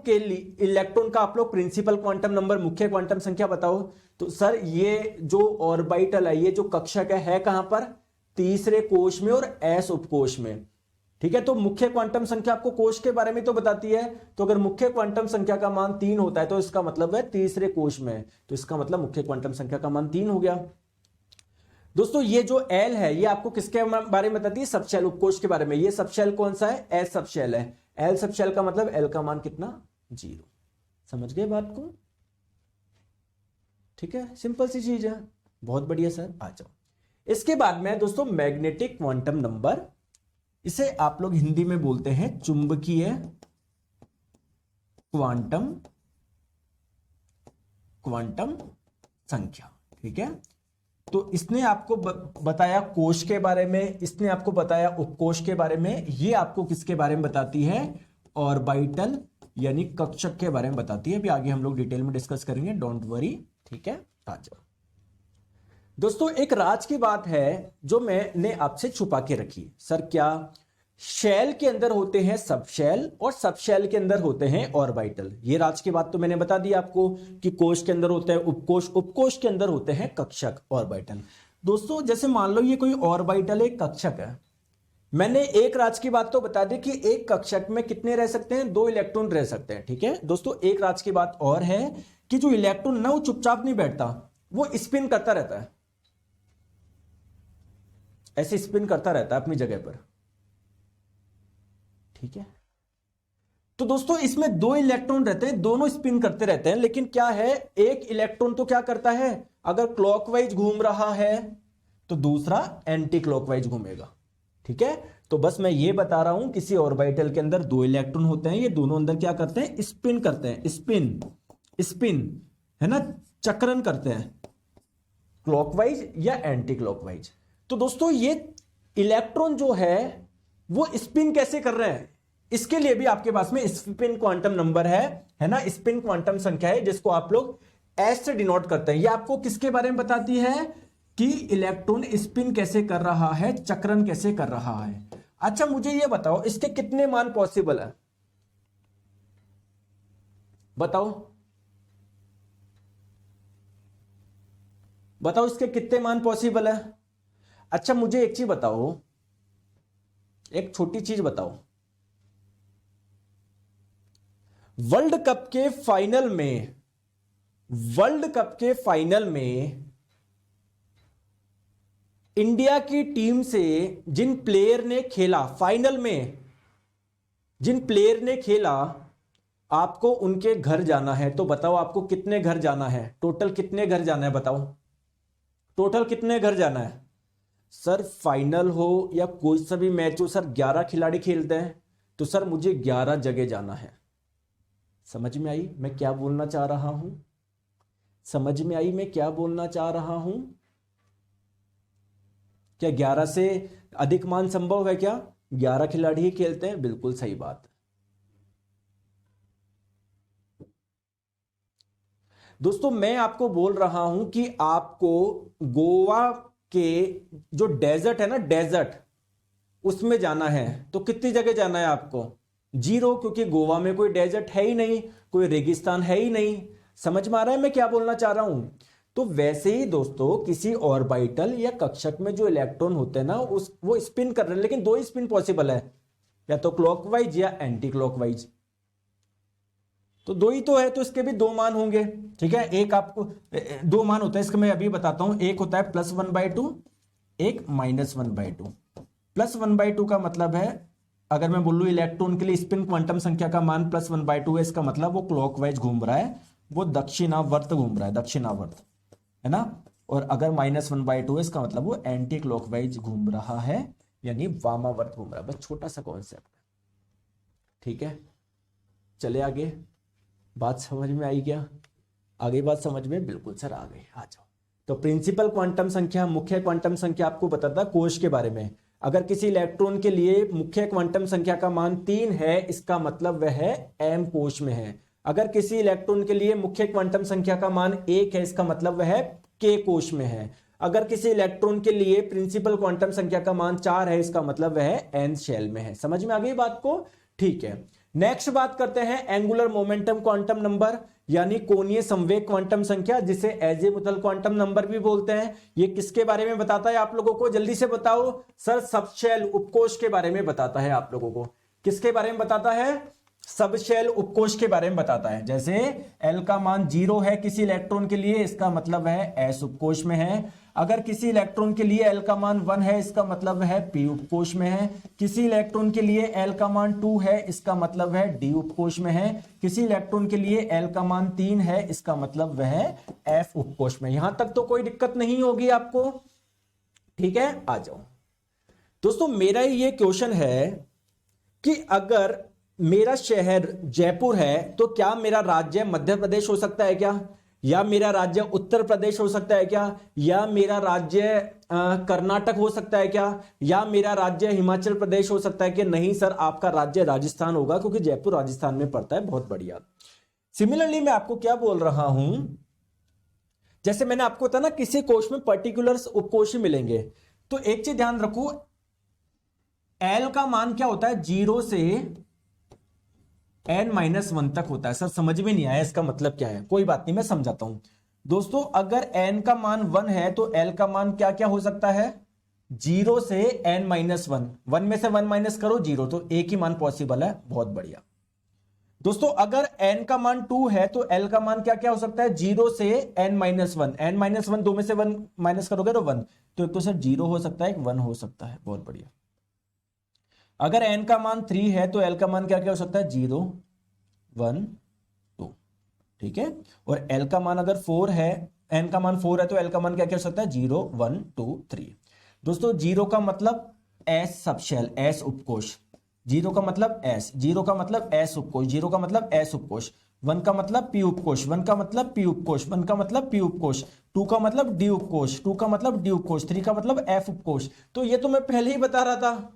का आप लोग प्रिंसिपल क्वांटम नंबर, मुख्य क्वांटम संख्या बताओ। तो सर ये जो ऑर्बिटल है, ये जो कक्षक है कहां पर, तीसरे कोश में और एस उपकोश में। ठीक है, तो मुख्य क्वांटम संख्या आपको कोश के बारे में तो बताती है। तो अगर मुख्य क्वांटम संख्या का मान 3 होता है, तो इसका मतलब है तीसरे कोश में, तो इसका मतलब मुख्य क्वांटम संख्या का मान 3 हो गया। दोस्तों ये जो एल है ये आपको किसके बारे में बताती है, सबशेल उपकोश के बारे में। ये सबशेल कौन सा है, एस सबशेल है। एल सबशेल का मतलब एल का मान कितना, 0। समझ गए बात को। ठीक है, सिंपल सी चीज है, बहुत बढ़िया सर, आ जाओ। इसके बाद में दोस्तों मैग्नेटिक क्वांटम नंबर, इसे आप लोग हिंदी में बोलते हैं चुंबकीय क्वांटम संख्या। ठीक है, तो इसने आपको बताया कोश के बारे में, इसने आपको बताया उपकोश के बारे में, ये आपको किसके बारे में बताती है, ऑर्बिटल यानी कक्षक के बारे में बताती है। अभी आगे हम लोग डिटेल में डिस्कस करेंगे, डोंट वरी। ठीक है, आ जाओ दोस्तों। एक राज की बात है जो मैंने आपसे छुपा के रखी। सर क्या? शेल के अंदर होते हैं सब शेल और सब शेल के अंदर होते हैं ऑर्बिटल। ये राज की बात तो मैंने बता दी आपको कि कोश के अंदर होते हैं उपकोश, उपकोश के अंदर होते हैं कक्षक ऑर्बिटल। दोस्तों जैसे मान लो ये कोई ऑर्बिटल एक कक्षक है, मैंने एक राज की बात तो बता दी कि एक कक्षक में कितने रह सकते हैं, 2 इलेक्ट्रॉन रह सकते हैं। ठीक है दोस्तों, एक राज की बात और है कि जो इलेक्ट्रॉन ना वो चुपचाप नहीं बैठता, वो स्पिन करता रहता है, ऐसे स्पिन करता रहता है अपनी जगह पर। ठीक है, तो दोस्तों इसमें 2 इलेक्ट्रॉन रहते हैं, दोनों स्पिन करते रहते हैं, लेकिन क्या है, एक इलेक्ट्रॉन तो क्या करता है, अगर क्लॉकवाइज घूम रहा है तो दूसरा एंटी क्लॉकवाइज घूमेगा। ठीक है, तो बस मैं ये बता रहा हूं किसी ऑर्बिटल के अंदर 2 इलेक्ट्रॉन होते हैं, ये दोनों अंदर क्या करते हैं, स्पिन करते हैं, स्पिन स्पिन है ना, चक्रण करते हैं, क्लॉकवाइज या एंटी क्लॉकवाइज। तो दोस्तों ये इलेक्ट्रॉन जो है वो स्पिन कैसे कर रहे हैं, इसके लिए भी आपके पास में स्पिन क्वांटम नंबर है ना, स्पिन क्वांटम संख्या है जिसको आप लोग एस से डिनोट करते हैं। ये आपको किसके बारे में बताती है कि इलेक्ट्रॉन स्पिन कैसे कर रहा है, चक्रण कैसे कर रहा है। अच्छा मुझे ये बताओ इसके कितने मान पॉसिबल है, बताओ बताओ इसके कितने मान पॉसिबल है। अच्छा मुझे एक चीज बताओ, एक छोटी चीज बताओ, वर्ल्ड कप के फाइनल में, वर्ल्ड कप के फाइनल में इंडिया की टीम से जिन प्लेयर ने खेला, फाइनल में जिन प्लेयर ने खेला, आपको उनके घर जाना है, तो बताओ आपको कितने घर जाना है, टोटल कितने घर जाना है, बताओ टोटल कितने घर जाना है। सर फाइनल हो या कोई सा भी मैच हो, सर 11 खिलाड़ी खेलते हैं, तो सर मुझे 11 जगह जाना है। समझ में आई मैं क्या बोलना चाह रहा हूं, समझ में आई मैं क्या बोलना चाह रहा हूं। क्या 11 से अधिक मान संभव है क्या, 11 खिलाड़ी ही खेलते हैं, बिल्कुल सही बात। दोस्तों मैं आपको बोल रहा हूं कि आपको गोवा के जो डेजर्ट है ना, डेजर्ट, उसमें जाना है, तो कितनी जगह जाना है आपको, 0, क्योंकि गोवा में कोई डेजर्ट है ही नहीं, कोई रेगिस्तान है ही नहीं। समझ में आ रहा है मैं क्या बोलना चाह रहा हूं। तो वैसे ही दोस्तों किसी ऑर्बिटल या कक्षक में जो इलेक्ट्रॉन होते हैं ना, वो स्पिन कर रहे हैं, लेकिन 2 स्पिन पॉसिबल है, या तो क्लॉकवाइज या एंटी क्लॉकवाइज, तो 2 ही तो है, तो इसके भी 2 मान होंगे। ठीक है, एक आपको 2 मान होता है इसका, मैं अभी बताता हूं। एक होता है +1/2, एक -1/2। +1/2 का मतलब है, अगर मैं बोलूं इलेक्ट्रॉन के लिए स्पिन क्वांटम संख्या का मान +1/2 है, इसका मतलब वो क्लॉकवाइज घूम रहा है, वो दक्षिणावर्त घूम रहा है, दक्षिणावर्त है ना। और अगर -1/2 है, इसका मतलब वो एंटी क्लॉकवाइज घूम रहा है, यानी वामावर्त घूम रहा है। बस छोटा सा कॉन्सेप्ट। ठीक है, चले आगे, बात समझ में आई क्या, आगे बात समझ में, बिल्कुल सर आ गई, आ जाओ। तो प्रिंसिपल क्वांटम संख्या, मुख्य क्वांटम संख्या आपको बताता कोश के बारे में। अगर किसी इलेक्ट्रॉन के लिए मुख्य क्वांटम संख्या का मान 3 है, इसका मतलब वह m कोश में है। अगर किसी इलेक्ट्रॉन के लिए मुख्य क्वांटम संख्या का मान 1 है, इसका मतलब वह k कोश में है। अगर किसी इलेक्ट्रॉन के लिए प्रिंसिपल क्वांटम संख्या का मान 4 है, इसका मतलब वह n शेल में है। समझ में आ गई बात को। ठीक है, नेक्स्ट बात करते हैं एंगुलर मोमेंटम क्वांटम नंबर, यानी कोणीय संवेग क्वांटम संख्या, जिसे एजीमुथल क्वांटम नंबर भी बोलते हैं। ये किसके बारे में बताता है आप लोगों को, जल्दी से बताओ। सर सबशेल उपकोश के बारे में बताता है आप लोगों को। किसके बारे में बताता है, सब शेल उपकोष के बारे में बताता है। जैसे L का मान 0 है किसी इलेक्ट्रॉन के लिए, इसका मतलब है S उपकोष में है। अगर किसी इलेक्ट्रॉन के लिए L का मान 1 है, इसका मतलब है P उपकोष में है। किसी इलेक्ट्रॉन के लिए L का मान 2 है, इसका मतलब है D उपकोष में है। किसी इलेक्ट्रॉन के लिए L का मान 3 है, इसका मतलब वह F उपकोष में। यहां तक तो कोई दिक्कत नहीं होगी आपको, ठीक है। आ जाओ दोस्तों, मेरा ये क्वेश्चन है कि अगर मेरा शहर जयपुर है तो क्या मेरा राज्य मध्य प्रदेश हो सकता है क्या, या मेरा राज्य उत्तर प्रदेश हो सकता है क्या, या मेरा राज्य कर्नाटक हो सकता है क्या, या मेरा राज्य हिमाचल प्रदेश हो सकता है कि नहीं सर आपका राज्य राजस्थान होगा क्योंकि जयपुर राजस्थान में पड़ता है। बहुत बढ़िया। सिमिलरली मैं आपको क्या बोल रहा हूं, जैसे मैंने आपको बताया ना किसी कोश में पर्टिकुलर उपकोष मिलेंगे, तो एक चीज ध्यान रखो, L का मान क्या होता है 0 से n-1 तक होता है। सर समझ में नहीं आया इसका मतलब क्या है, कोई बात नहीं मैं समझाता हूं दोस्तों। अगर n का मान 1 है तो L का मान क्या क्या हो सकता है 0 से n-1, 1 में से 1 माइनस करो 0, तो एक ही मान पॉसिबल है। बहुत बढ़िया दोस्तों, अगर n का मान 2 है तो L का मान क्या क्या हो सकता है 0 से n-1, n-1 2 में से 1 माइनस करोगे तो 1, तो एक तो सर 0 हो सकता है, एक 1 हो सकता है। बहुत बढ़िया। अगर n का मान 3 है तो L का मान क्या क्या हो सकता है 0 1 2, ठीक है। और L का मान अगर 4 है, n का मान 4 है तो L का मान क्या क्या हो सकता है 0 1 2 3। दोस्तों 0 का मतलब S सबशेल, S उपकोष। 0 का मतलब S, 0 का मतलब S उपकोष, 0 का मतलब S उपकोष। 1 का मतलब P उपकोष, 1 का मतलब P उपकोष, 1 का मतलब P उपकोष। 2 का मतलब D उपकोष, 2 का मतलब D उपकोष। 3 का मतलब F उपकोष। तो ये तो मैं पहले ही बता रहा था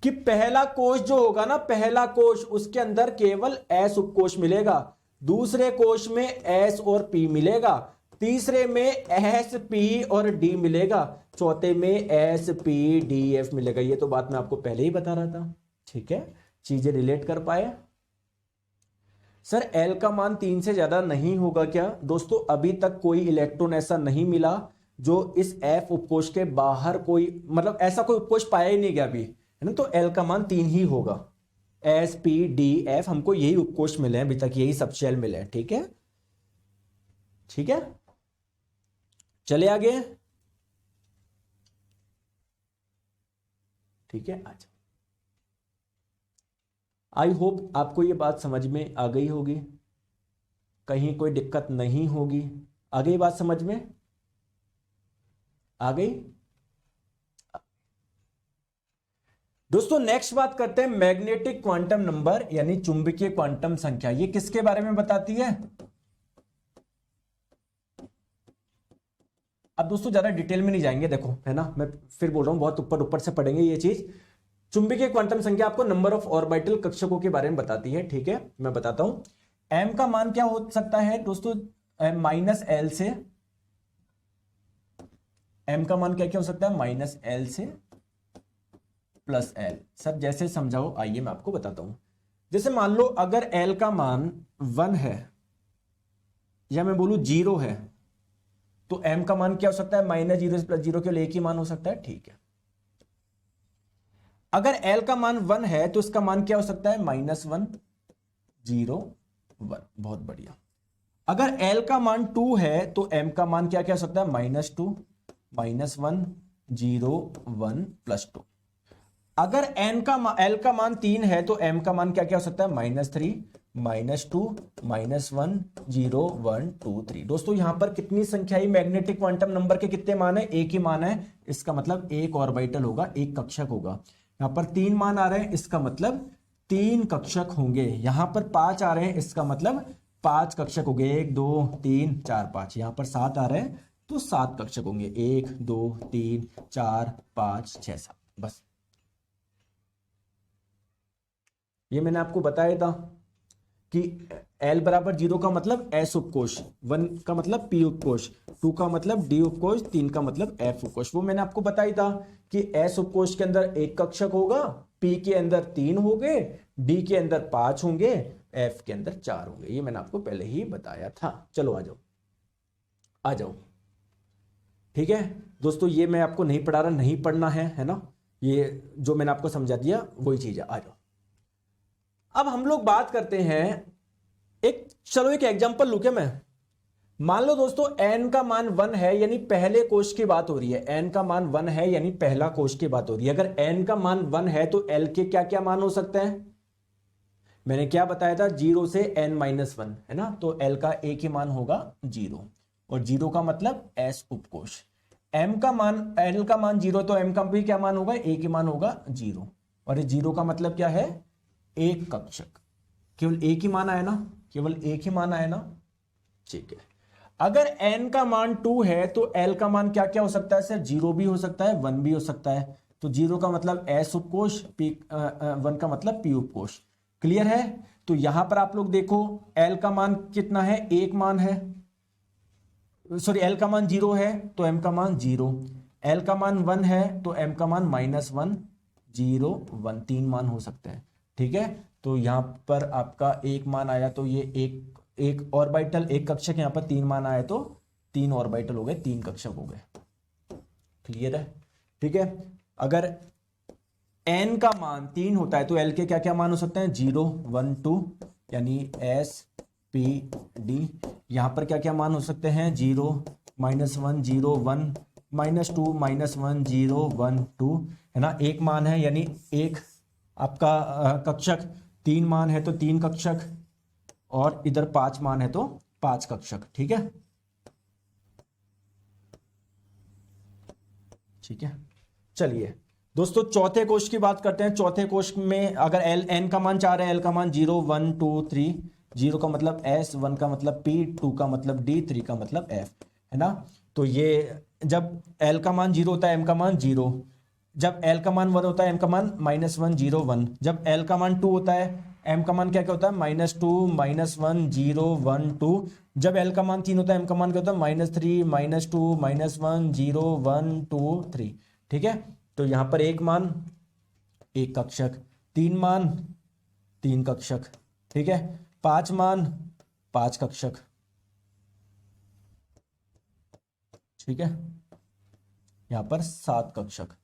कि पहला कोश जो होगा ना, पहला कोश, उसके अंदर केवल S उपकोष मिलेगा, दूसरे कोश में S और P मिलेगा, तीसरे में S P और D मिलेगा, चौथे में S P D F मिलेगा। ये तो बात मैं आपको पहले ही बता रहा था, ठीक है। चीजें रिलेट कर पाए। सर L का मान 3 से ज्यादा नहीं होगा क्या? दोस्तों अभी तक कोई इलेक्ट्रॉन ऐसा नहीं मिला जो इस F उपकोष के बाहर कोई, मतलब ऐसा कोई उपकोष पाया ही नहीं गया अभी, है ना। तो L का मान 3 ही होगा, S P D F, हमको यही उपकोष मिले हैं अभी तक, यही सब शेल मिले हैं, ठीक है। ठीक है, चले आगे, ठीक है। अच्छा, आई होप आपको ये बात समझ में आ गई होगी, कहीं कोई दिक्कत नहीं होगी। आ गई बात समझ में? आ गई दोस्तों। नेक्स्ट बात करते हैं मैग्नेटिक क्वांटम नंबर, यानी चुंबकीय क्वांटम संख्या। ये किसके बारे में बताती है? अब दोस्तों ज्यादा डिटेल में नहीं जाएंगे, देखो है ना, मैं फिर बोल रहा हूं बहुत ऊपर ऊपर से पढ़ेंगे ये चीज। चुंबकीय क्वांटम संख्या आपको नंबर ऑफ ऑर्बिटल कक्षकों के बारे में बताती है, ठीक है। मैं बताता हूं m का मान क्या हो सकता है दोस्तों, -L से, m का मान क्या क्या हो सकता है -L से +L। सर जैसे समझाओ, आइए मैं आपको बताता हूं। जैसे मान लो अगर L का मान 1 है, या मैं बोलूं 0 है, तो m का मान क्या हो सकता है -0 से +0, केवल एक ही मान हो सकता है, ठीक है। अगर L का मान 1 है तो इसका मान क्या हो सकता है -1 0 1। बहुत बढ़िया। अगर L का मान 2 है तो m का मान क्या क्या हो सकता है -2 -1 0 1 +2। अगर L का मान 3 है तो m का मान क्या क्या हो सकता है -3 -2 -1 0 1 2 3। दोस्तों यहां पर कितनी संख्याएं मैग्नेटिक क्वांटम नंबर के कितने मान है? एक ही मान है, इसका मतलब एक ऑर्बिटल होगा, एक कक्षक होगा। यहां पर 3 मान आ रहे हैं, इसका मतलब 3 कक्षक होंगे। यहां पर 5 आ रहे हैं, इसका मतलब 5 कक्षक होंगे। 1 2 3 4 5। यहां पर 7 आ रहे हैं तो 7 कक्षक होंगे। 1 2 3 4 5 6 7। बस ये मैंने आपको बताया था कि L बराबर 0 का मतलब S उपकोष, 1 का मतलब P उपकोष, 2 का मतलब D उपकोष, 3 का मतलब F उपकोष। वो मैंने आपको बताया था कि S उपकोष के अंदर एक कक्षक होगा, P के अंदर 3 होंगे, D के अंदर 5 होंगे, F के अंदर 4 होंगे। ये मैंने आपको पहले ही बताया था। चलो आ जाओ, आ जाओ, ठीक है दोस्तों। ये मैं आपको नहीं पढ़ा रहा, नहीं पढ़ना है ना, ये जो मैंने आपको समझा दिया वही चीज है। आ जाओ, अब हम लोग बात करते हैं चलो एक एग्जांपल लूं क्या मैं। मान लो दोस्तों n का मान 1 है, यानी पहले कोश की बात हो रही है। n का मान 1 है यानी पहला कोश की बात हो रही है। अगर n का मान 1 है तो l के क्या क्या मान हो सकते हैं? मैंने क्या बताया था, 0 से n-1 है ना, तो l का एक ही मान होगा 0, और 0 का मतलब s उपकोश। m का मान, l का मान 0 तो m का भी क्या मान होगा, एक ही मान होगा 0, और 0 का मतलब क्या है, एक कक्षक। केवल एक ही मान आया ना, केवल एक ही मान आया ना, ठीक है। अगर n का मान 2 है तो l का मान क्या क्या हो सकता है सर, 0 भी हो सकता है, 1 भी हो सकता है। तो 0 का मतलब s उपकोश, 1 का मतलब p उपकोश। क्लियर है? तो यहां पर आप लोग देखो l का मान कितना है, एक मान है, सॉरी l का मान 0 है तो m का मान 0, l का मान 1 है तो m का मान -1, 0, 1, 3 मान हो सकते हैं। ठीक है, तो यहां पर आपका एक मान आया तो ये एक ऑर्बिटल, एक कक्षक, यहां पर 3 मान आया तो 3 ऑर्बिटल हो गए, 3 कक्षक हो गए। क्लियर है? ठीक है, अगर n का मान 3 होता है तो l के क्या क्या मान हो सकते हैं, 0, 1, 2, यानी s p d। यहां पर क्या क्या मान हो सकते हैं, 0, -1, 0, 1, -2, -1, 0, 1, 2, है ना। एक मान है यानी एक आपका कक्षक, 3 मान है तो 3 कक्षक, और इधर 5 मान है तो 5 कक्षक। ठीक है, ठीक है। चलिए दोस्तों चौथे कोश की बात करते हैं। चौथे कोश में अगर n का मान 4 है, l का मान 0, 1, 2, 3, 0 का मतलब s, 1 का मतलब p, 2 का मतलब d, 3 का मतलब f, है ना। तो ये जब l का मान 0 होता है, m का मान 0, जब l का मान 1 होता है, m का मान -1, 0, 1, जब l का मान 2 होता है, m का मान क्या क्या होता है, -2, -1, 0, 1, 2, जब l का मान 3 होता है, m का मान क्या होता है, -3, -2, -1, 0, 1, 2, 3। ठीक है, तो यहां पर एक मान एक कक्षक, 3 मान 3 कक्षक, ठीक है, 5 मान 5 कक्षक, ठीक है, यहां पर 7 कक्षक।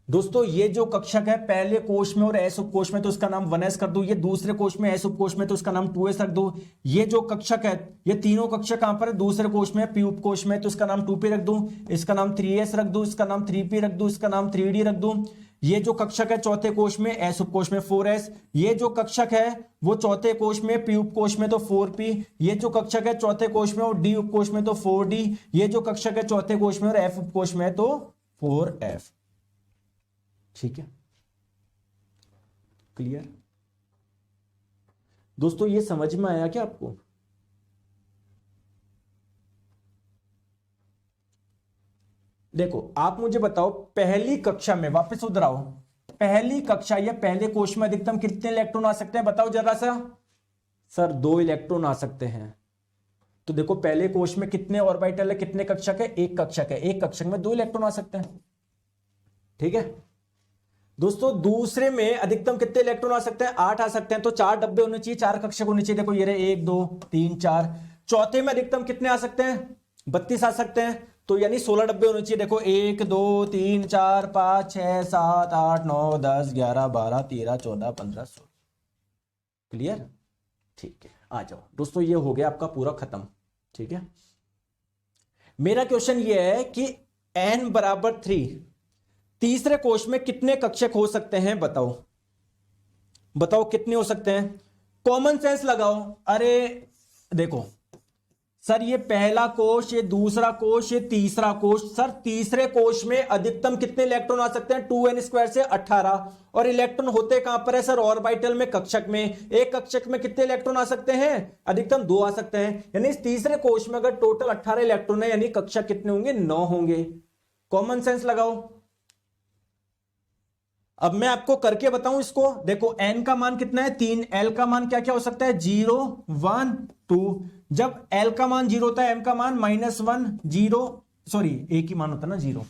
दोस्तों ये जो कक्षक है पहले कोश में और एस उपकोश में तो इसका नाम 1s कर दो, ये दूसरे कोश में एस उपकोश में तो इसका नाम 2s रख दो। ये जो कक्षक है, ये तीनों कक्षक कहां पर है, दूसरे कोश में, पी उपकोश में, तो इसका नाम 2p रख दो, इसका नाम 3s रख दो, इसका नाम 3p रख दो, इसका नाम 3d रख दो। ये जो कक्षक है चौथे कोश में, एस उपकोश में 4s, ये जो कक्षक है वो चौथे कोश में, पी उपकोश में तो 4p, ये जो कक्षक है चौथे कोश में और डी उपकोश में तो 4d, ये जो कक्षक है चौथे कोश में और एफ उपकोश में तो 4f। ठीक है, क्लियर? दोस्तों ये समझ में आया क्या आपको? देखो आप मुझे बताओ, पहली कक्षा में वापस उधर आओ, पहली कक्षा या पहले कोश में अधिकतम कितने इलेक्ट्रॉन आ सकते हैं, बताओ जरा सा। सर 2 इलेक्ट्रॉन आ सकते हैं। तो देखो पहले कोश में कितने ऑर्बिटल है, कितने कक्षक है, एक कक्षक है, एक कक्षक में 2 इलेक्ट्रॉन आ सकते हैं। ठीक है दोस्तों, दूसरे में अधिकतम कितने इलेक्ट्रॉन आ सकते हैं, 8 आ सकते हैं, तो 4 डब्बे होने चाहिए, 4 कक्षक होने चाहिए। देखो ये रहे 1, 2, 3, 4। चौथे में अधिकतम कितने आ सकते हैं, 32 आ सकते हैं, तो यानी 16 डब्बे होने चाहिए। देखो 1, 2, 3, 4, 5, 6, 7, 8, 9, 10, 11, 12, 13, 14, 15, 16। क्लियर? ठीक है, आ जाओ दोस्तों, ये हो गया आपका पूरा खत्म। ठीक है, मेरा क्वेश्चन ये है कि n बराबर 3 तीसरे कोश में कितने कक्षक हो सकते हैं, बताओ बताओ कितने हो सकते हैं, कॉमन सेंस लगाओ। अरे देखो सर, ये पहला कोश, ये दूसरा कोश, ये तीसरा कोश, सर तीसरे कोश में अधिकतम कितने इलेक्ट्रॉन आ सकते हैं, 2n² से 18, और इलेक्ट्रॉन होते कहां पर है सर, ऑर्बिटल में, कक्षक में। एक कक्षक में कितने इलेक्ट्रॉन आ सकते हैं, अधिकतम 2 आ सकते हैं, यानी इस तीसरे कोश में अगर टोटल 18 इलेक्ट्रॉन है, यानी कक्षक कितने होंगे, 9 होंगे। कॉमन सेंस लगाओ। अब मैं आपको करके बताऊं इसको, देखो n का मान कितना है, 3, l का मान क्या क्या हो सकता है, 0, 1, 2, जब l का मान 0 होता है, m का मान -1, 0, सॉरी एक ही मान होता है ना 0,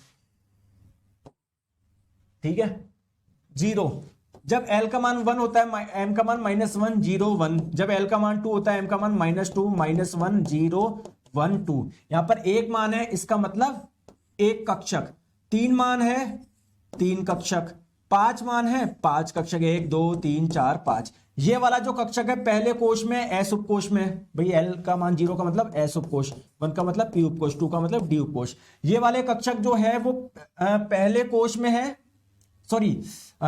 ठीक है, 0, जब l का मान 1 होता है, m का मान -1, 0, 1, जब l का मान 2 होता है, m का मान -2, -1, 0, 1, 2। यहां पर एक मान है, इसका मतलब एक कक्षक, 3 मान है 3 कक्षक, 5 मान है 5 कक्षक, 1 2 3 4 5। ये वाला जो कक्षक है पहले कोष में एस उपकोष में, भाई एल का मान 0 का मतलब एस उपकोष, 1 का मतलब पी उपकोष, 2 का मतलब डी उपकोष। ये वाले कक्षक जो है वो पहले कोष में है, सॉरी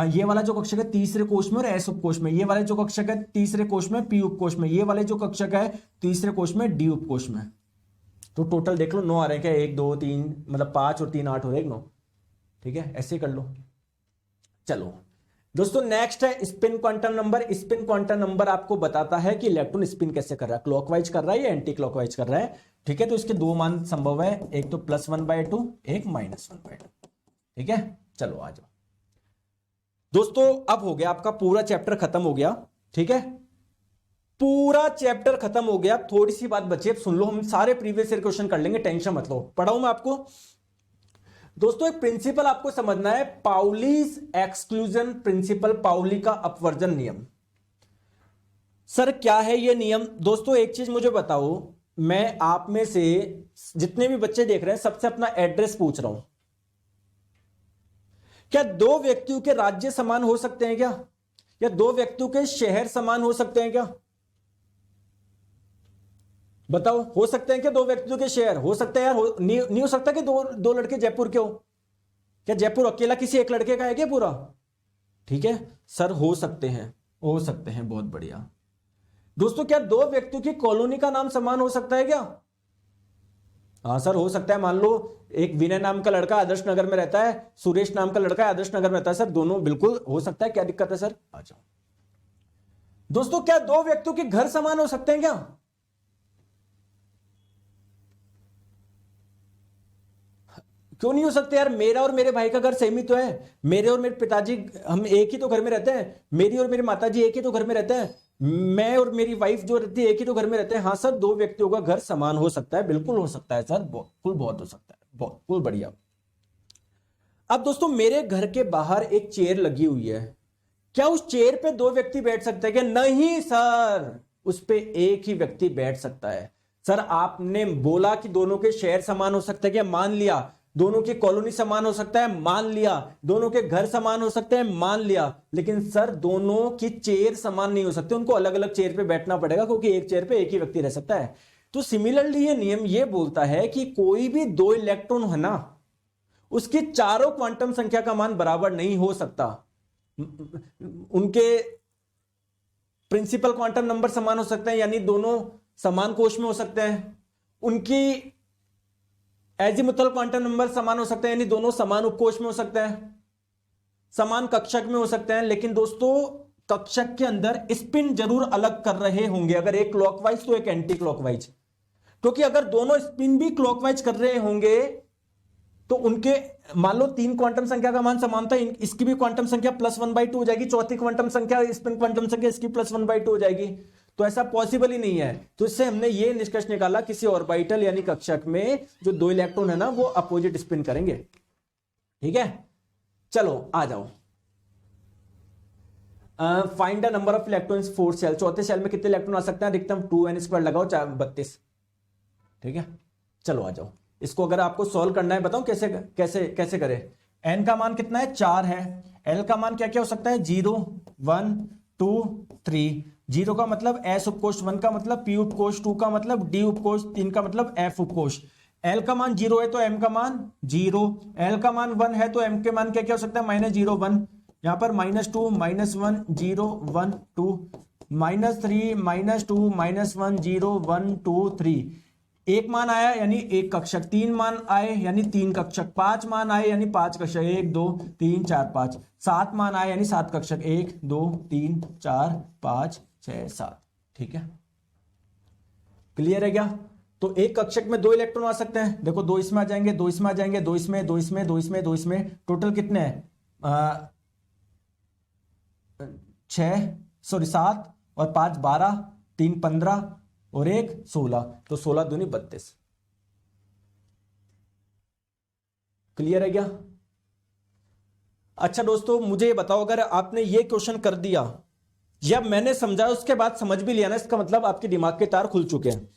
ये वाला जो कक्षक है तीसरे कोष में और एस उपकोष में, ये वाले जो कक्षक है तीसरे कोष में पी उपकोष में, ये वाले जो कक्षक है तीसरे कोष में डी उपकोष में। तो टोटल देख लो 9 आ रहे हैं क्या, 1 2 3 मतलब 5 और 3 8 हो रहे 9, ठीक है ऐसे कर लो। चलो दोस्तों नेक्स्ट है spin quantum number. Spin quantum number आपको बताता है कि इलेक्ट्रॉन स्पिन कैसे कर रहा है, क्लॉकवाइज कर रहा है या एंटी क्लॉकवाइज कर रहा है, ठीक है। तो इसके 2 मान संभव है, एक तो +1/2 एक -1/2, ठीक है। चलो आ जाओ दोस्तों, अब हो गया आपका पूरा चैप्टर खत्म हो गया, ठीक है, पूरा चैप्टर खत्म हो गया। थोड़ी सी बात बची, अब सुन लो, हम सारे प्रीवियस ईयर क्वेश्चन कर लेंगे, टेंशन मत लो। पढ़ाऊं मैं आपको दोस्तों, एक प्रिंसिपल आपको समझना है, पाउलीज एक्सक्लूजन प्रिंसिपल, पाउली का अपवर्जन नियम। सर क्या है ये नियम? दोस्तों एक चीज मुझे बताओ, मैं आप में से जितने भी बच्चे देख रहे हैं सबसे अपना एड्रेस पूछ रहा हूं, क्या 2 व्यक्तियों के राज्य समान हो सकते हैं क्या, या 2 व्यक्तियों के शहर समान हो सकते हैं क्या? बताओ, हो सकते हैं क्या 2 व्यक्तियों के शहर? हो सकते हैं यार, नहीं हो सकता कि दो लड़के जयपुर के हो? क्या जयपुर अकेला किसी एक लड़के का है क्या पूरा? ठीक है सर, हो सकते हैं, हो सकते हैं, बहुत बढ़िया। दोस्तों क्या 2 व्यक्तियों की कॉलोनी का नाम समान हो सकता है क्या? हाँ सर हो सकता है। मान लो एक विनय नाम का लड़का आदर्श नगर में रहता है, सुरेश नाम का लड़का आदर्श नगर में रहता है, सर दोनों बिल्कुल हो सकता है, क्या दिक्कत है सर? आ जाओ। दोस्तों क्या 2 व्यक्तियों के घर समान हो सकते हैं क्या? क्यों नहीं हो सकते यार? मेरा और मेरे भाई का घर सेम ही तो है, मेरे और मेरे पिताजी हम एक ही तो घर में रहते हैं, मेरी और मेरी माताजी एक ही तो घर में रहते हैं, मैं और मेरी वाइफ जो रहती है एक ही तो घर में रहते हैं। हाँ सर 2 व्यक्तियों का घर समान हो सकता है, बिल्कुल हो सकता है सर, बिल्कुल बहुत हो सकता है, बिल्कुल बढ़िया। अब दोस्तों मेरे घर के बाहर एक चेयर लगी हुई है, क्या उस चेयर पे 2 व्यक्ति बैठ सकते हैं क्या? नहीं सर, उस पे एक ही व्यक्ति बैठ सकता है। सर आपने बोला कि दोनों के शहर समान हो सकते हैं क्या? मान लिया। दोनों की कॉलोनी समान हो सकता है, मान लिया। दोनों के घर समान हो सकते हैं, मान लिया। लेकिन सर दोनों की चेयर समान नहीं हो सकते, उनको अलग अलग चेयर पे बैठना पड़ेगा, क्योंकि एक चेयर पे एक ही व्यक्ति रह सकता है। तो सिमिलरली ये नियम ये बोलता है कि कोई भी 2 इलेक्ट्रॉन है ना, उसकी चारों क्वांटम संख्या का मान बराबर नहीं हो सकता। उनके प्रिंसिपल क्वांटम नंबर समान हो सकते हैं, यानी दोनों समान कोश में हो सकते हैं। उनकी एजिमुथल क्वांटम नंबर समान हो सकते हैं, यानी दोनों समान उपकोष में हो सकते हैं, समान कक्षक में हो सकते हैं। लेकिन दोस्तों कक्षक के अंदर स्पिन जरूर अलग कर रहे होंगे, अगर एक क्लॉकवाइज तो एक एंटी क्लॉकवाइज, क्योंकि अगर दोनों स्पिन भी क्लॉकवाइज कर रहे होंगे तो उनके मान लो 3 क्वांटम संख्या का मान समान था, इसकी भी क्वांटम संख्या +1/2 हो जाएगी, चौथी क्वांटम संख्या स्पिन क्वांटम संख्या इसकी +1/2 हो जाएगी। तो ऐसा पॉसिबल ही नहीं है। तो इससे हमने ये निष्कर्ष निकाला, किसी ऑर्बिटल यानी कक्षक में जो 2 इलेक्ट्रॉन है ना वो अपोजिट स्पिन करेंगे, ठीक है। चलो आ जाओ, find the number of electrons 4 shell, चौथे सेल में कितने इलेक्ट्रॉन आ सकते हैं? अधिकतम 2n² लगाओ, 32, ठीक है। चलो आ जाओ, इसको अगर आपको सॉल्व करना है बताओ कैसे कैसे कैसे करें। n का मान कितना है? 4 है। l का मान क्या क्या हो सकता है? 0 1 2 3। 0 का मतलब s उपकोष, 1 का मतलब p उपकोष, 2 का मतलब d उपकोष, 3 का मतलब f उपकोष। l का मान 0 है तो m का मान 0, l का मान 1 है तो m के मान क्या क्या हो सकता है? -0 1, यहां पर -2 -1 0 1 2, -3 -2 -1 0 1 2 3। एक मान आया यानी एक कक्षक, 3 मान आए यानी 3 कक्षक, 5 मान आए यानी 5 कक्षक, 1 2 3 4 5, 7 मान आए यानी 7 कक्षक, 1 2 3 4 5 6 7, ठीक है। क्लियर है क्या? तो एक कक्षक में 2 इलेक्ट्रॉन आ सकते हैं, देखो 2 इसमें आ जाएंगे, 2 इसमें आ जाएंगे, 2 इसमें, 2 इसमें, 2 इसमें, 2 इसमें, टोटल कितने हैं? 7 और 5 12, 3 15 और 1 16, तो 16 दूनी 32। क्लियर है क्या? अच्छा दोस्तों मुझे ये बताओ, अगर आपने ये क्वेश्चन कर दिया या मैंने समझाया उसके बाद समझ भी लिया ना, इसका मतलब आपके दिमाग के तार खुल चुके हैं।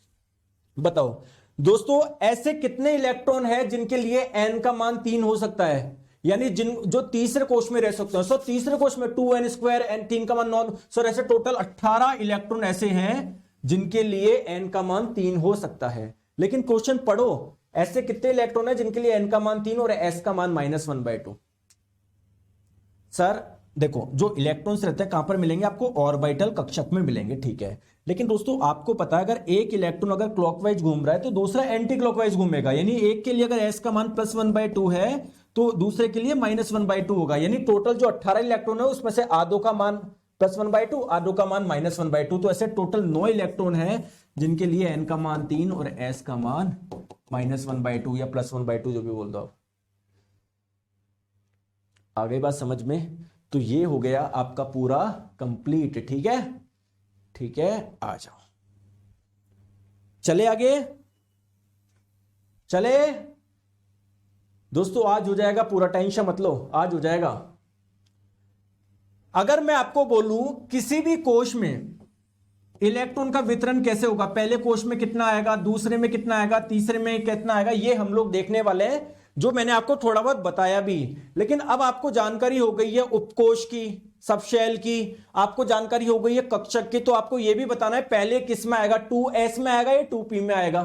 बताओ दोस्तों ऐसे कितने इलेक्ट्रॉन है जिनके लिए n का मान 3 हो सकता है, यानी जो तीसरे कोष में रह सकते हैं। सो तीसरे कोष में 2n² n 3 का मान 9, सो ऐसे टोटल 18 इलेक्ट्रॉन ऐसे हैं जिनके लिए n का मान 3 हो सकता है। लेकिन क्वेश्चन पढ़ो, ऐसे कितने इलेक्ट्रॉन है जिनके लिए n का मान 3 और s का मान -1/2। सर देखो, जो इलेक्ट्रॉन्स रहते हैं कहां पर मिलेंगे आपको? ऑर्बिटल कक्षक में मिलेंगे, ठीक है। लेकिन दोस्तों आपको पता है, अगर एक इलेक्ट्रॉन अगर क्लॉकवाइज घूम रहा है तो दूसरा एंटी क्लॉकवाइज घूमेगा, यानी एक के लिए अगर s का मान +1/2 है तो दूसरे के लिए -1/2 होगा। यानी टोटल जो 18 इलेक्ट्रॉन है उसमें से आधों का मान +1/2, आधों का मान -1/2, तो ऐसे टोटल 9 इलेक्ट्रॉन है जिनके लिए n का मान 3 और s का मान -1/2 या +1/2, जो भी बोल दो आप। आ गई बात समझ में? तो ये हो गया आपका पूरा कंप्लीट, ठीक है, ठीक है। आ जाओ, चले आगे, चले दोस्तों, आज हो जाएगा पूरा, टेंशन मत लो, आज हो जाएगा। अगर मैं आपको बोलूं किसी भी कोष में इलेक्ट्रॉन का वितरण कैसे होगा, पहले कोष में कितना आएगा, दूसरे में कितना आएगा, तीसरे में कितना आएगा, ये हम लोग देखने वाले हैं, जो मैंने आपको थोड़ा बहुत बताया भी। लेकिन अब आपको जानकारी हो गई है उपकोष की, सबशेल की, आपको जानकारी हो गई है कक्षक की, तो आपको यह भी बताना है पहले किस में आएगा, 2s में आएगा या 2p में आएगा,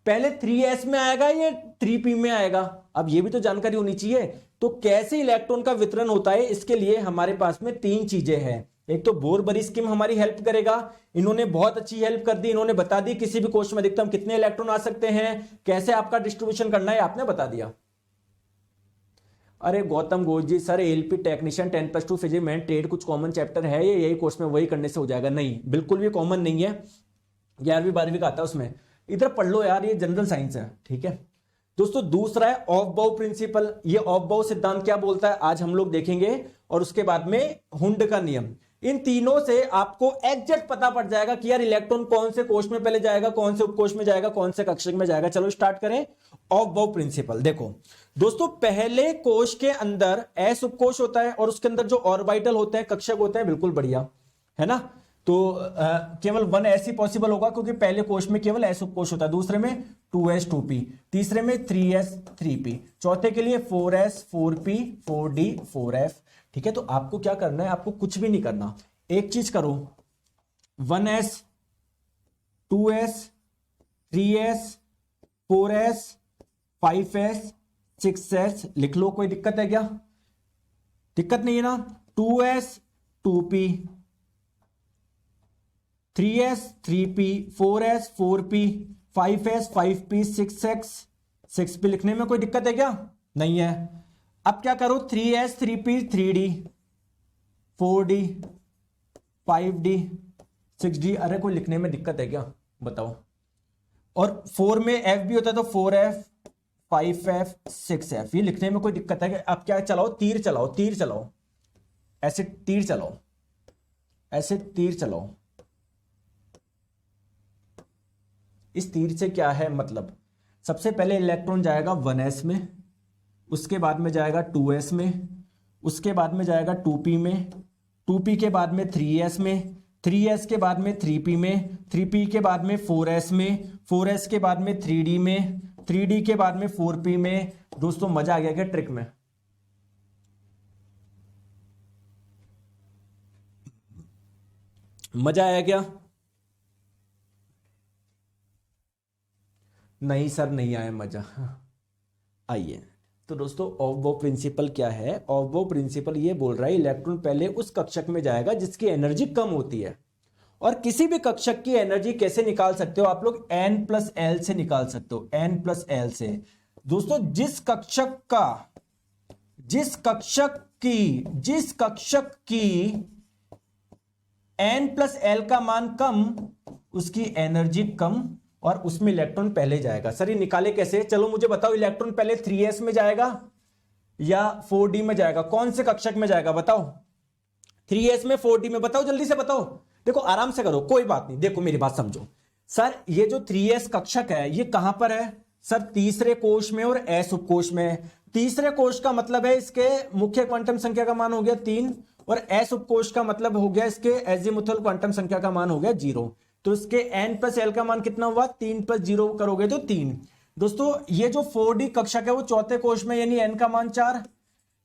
पहले 3s में आएगा या 3p में आएगा। अब यह भी तो जानकारी होनी चाहिए। तो कैसे इलेक्ट्रॉन का वितरण होता है, इसके लिए हमारे पास में 3 चीजें हैं। एक तो बोर-बरी स्कीम हमारी हेल्प करेगा, इन्होंने बहुत अच्छी हेल्प कर दी, इन्होंने बता दी किसी भी कोष में अधिकतम कितने इलेक्ट्रॉन आ सकते हैं, कैसे आपका डिस्ट्रीब्यूशन करना है, आपने बता दिया। अरे गौतम घोष जी, सर एलपी टेक्नीशियन 10+2 फिजिक्स में ट्रेड कुछ कॉमन चैप्टर है, ये यही कोर्स में वही करने से हो जाएगा? नहीं, बिल्कुल भी कॉमन नहीं है, 11वीं 12वीं का आता है उसमें, इधर पढ़ लो यार, ये जनरल साइंस है, ठीक है। दोस्तों दूसरा है ऑफ-बाउ प्रिंसिपल। ये ऑफ-बाउ सिद्धांत क्या बोलता है आज हम लोग देखेंगे, और उसके बाद में हुंड का नियम। इन तीनों से आपको एग्जैक्ट पता पड़ जाएगा कि यार इलेक्ट्रॉन कौन से कोष में पहले जाएगा, कौन से उपकोष में जाएगा, कौन से कक्षक में जाएगा। चलो स्टार्ट करें ऑफ-बाउ प्रिंसिपल। देखो दोस्तों, पहले कोष के अंदर s उपकोष होता है और उसके अंदर जो ऑर्बिटल होते हैं, कक्षक होते हैं, बिल्कुल बढ़िया है ना। तो केवल 1s ही पॉसिबल होगा क्योंकि पहले कोष में केवल s उपकोष होता है, दूसरे में 2s 2p, तीसरे में 3s 3p, चौथे के लिए 4s 4p 4d 4f। ठीक है, तो आपको क्या करना है, आपको कुछ भी नहीं करना, एक चीज करो, 1s 2s 3s 4s 5s 6s लिख लो। कोई दिक्कत है क्या? दिक्कत नहीं है ना। 2s 2p 3s 3p 4s 4p 5s 5p 6x 6p लिखने में कोई दिक्कत है क्या? नहीं है। अब क्या करो, 3s 3p 3d 4d 5d 6d। अरे कोई लिखने में दिक्कत है क्या बताओ? और 4 में f भी होता है तो 4f 5f 6f, ये लिखने में कोई दिक्कत है क्या? अब क्या चलाओ, तीर चलाओ, तीर चलाओ, ऐसे तीर चलाओ, ऐसे तीर चलाओ। इस तीर से क्या है मतलब, सबसे पहले इलेक्ट्रॉन जाएगा 1s में, उसके बाद में जाएगा 2s में, उसके बाद में जाएगा 2p में, 2p के बाद में 3s में, 3s के बाद में 3p में, 3p के बाद में 4s में, 4s के बाद में 3d में, 3d के बाद में 4p में। दोस्तों मजा आ गया क्या ट्रिक में? मजा आया क्या? नहीं सर नहीं आया मजा। आइए, तो दोस्तों ऑफ-बाउ प्रिंसिपल क्या है? ऑफ-बाउ प्रिंसिपल ये बोल रहा है इलेक्ट्रॉन पहले उस कक्षक में जाएगा जिसकी एनर्जी कम होती है। और किसी भी कक्षक की एनर्जी कैसे निकाल सकते हो आप लोग? n+l से निकाल सकते हो, n+l से। दोस्तों जिस कक्षक की n+l का मान कम, उसकी एनर्जी कम और उसमें इलेक्ट्रॉन पहले जाएगा। सर ये निकाले कैसे? चलो मुझे बताओ, इलेक्ट्रॉन पहले 3s में जाएगा या 4d में जाएगा? कौन से कक्षक में जाएगा बताओ? 3s में 4d में? बताओ जल्दी से बताओ। देखो आराम से करो, कोई बात नहीं, देखो मेरी बात समझो। सर ये जो 3s कक्षक है ये कहां पर है? सर तीसरे कोष में और s उपकोष में। तीसरे कोष का मतलब है इसके मुख्य क्वांटम संख्या का मान हो गया 3 और s उपकोष का मतलब हो गया इसके एजीमुथल क्वांटम संख्या का मान हो गया 0। तो इसके n प्लस एल का मान कितना हुआ, 3 प्लस 0 करोगे तो 3। दोस्तों ये जो 4D कक्षक है वो चौथे कोश में, यानी n का मान 4।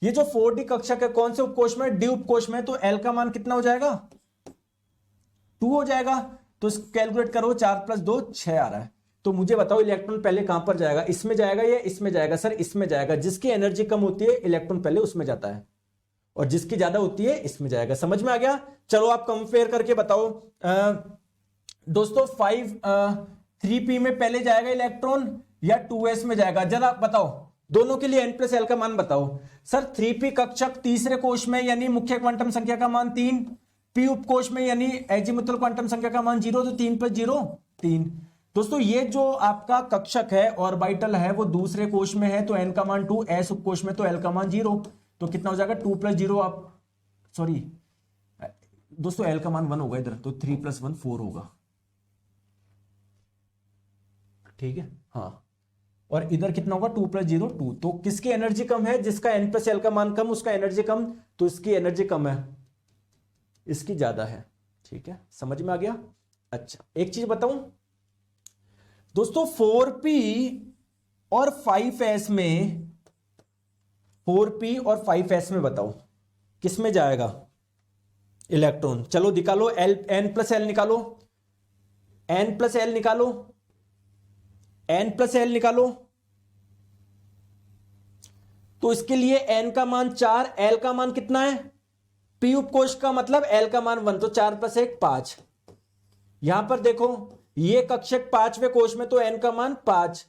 ये जो 4D कक्षक है कौन से उपकोश में, डी उपकोश में, तो l का मान कितना हो जाएगा, 2 हो जाएगा। तो कैलकुलेट करो, 4 प्लस 2 6 आ रहा है। तो मुझे बताओ इलेक्ट्रॉन पहले कहां पर जाएगा, इसमें जाएगा या इसमें जाएगा, सर इसमें जाएगा। जिसकी एनर्जी कम होती है इलेक्ट्रॉन पहले उसमें जाता है, और जिसकी ज्यादा होती है इसमें जाएगा। समझ में आ गया। चलो आप कंपेयर करके बताओ। दोस्तों 3p में पहले जाएगा इलेक्ट्रॉन या 2s में जाएगा, जरा बताओ दोनों के लिए n प्लस एल का मान बताओ। सर 3p कक्षक तीसरे कोश में यानी मुख्य क्वांटम संख्या का मान 3, p उपकोश में यानी एजीमुथल क्वांटम संख्या का मान 0, तो 3 प्लस 0 3। दोस्तों ये जो आपका कक्षक है ऑर्बिटल है वो दूसरे कोश में है, तो n का मान 2, s उपकोश में तो l का मान 0, तो कितना हो जाएगा 2 प्लस 0, आप सॉरी दोस्तों l का मान 1 होगा इधर, तो 3 प्लस 1 4 होगा, ठीक है। हाँ, और इधर कितना होगा 2 प्लस 0 2। तो किसकी एनर्जी कम है, जिसका n प्लस एल का मान कम उसका एनर्जी कम, तो इसकी एनर्जी कम है, इसकी ज्यादा है, ठीक है। समझ में आ गया। अच्छा एक चीज बताऊं दोस्तों, 4p और 5s में, 4p और 5s में बताओ किस में जाएगा इलेक्ट्रॉन। चलो निकालो, n प्लस एल निकालो, n प्लस एल निकालो, n प्लस एल निकालो। तो इसके लिए n का मान 4, l का मान कितना है, p उपकोश का मतलब l का मान 1, तो 4 प्लस 1 5। यहां पर देखो ये कक्षक पांचवें कोश में तो n का मान 5,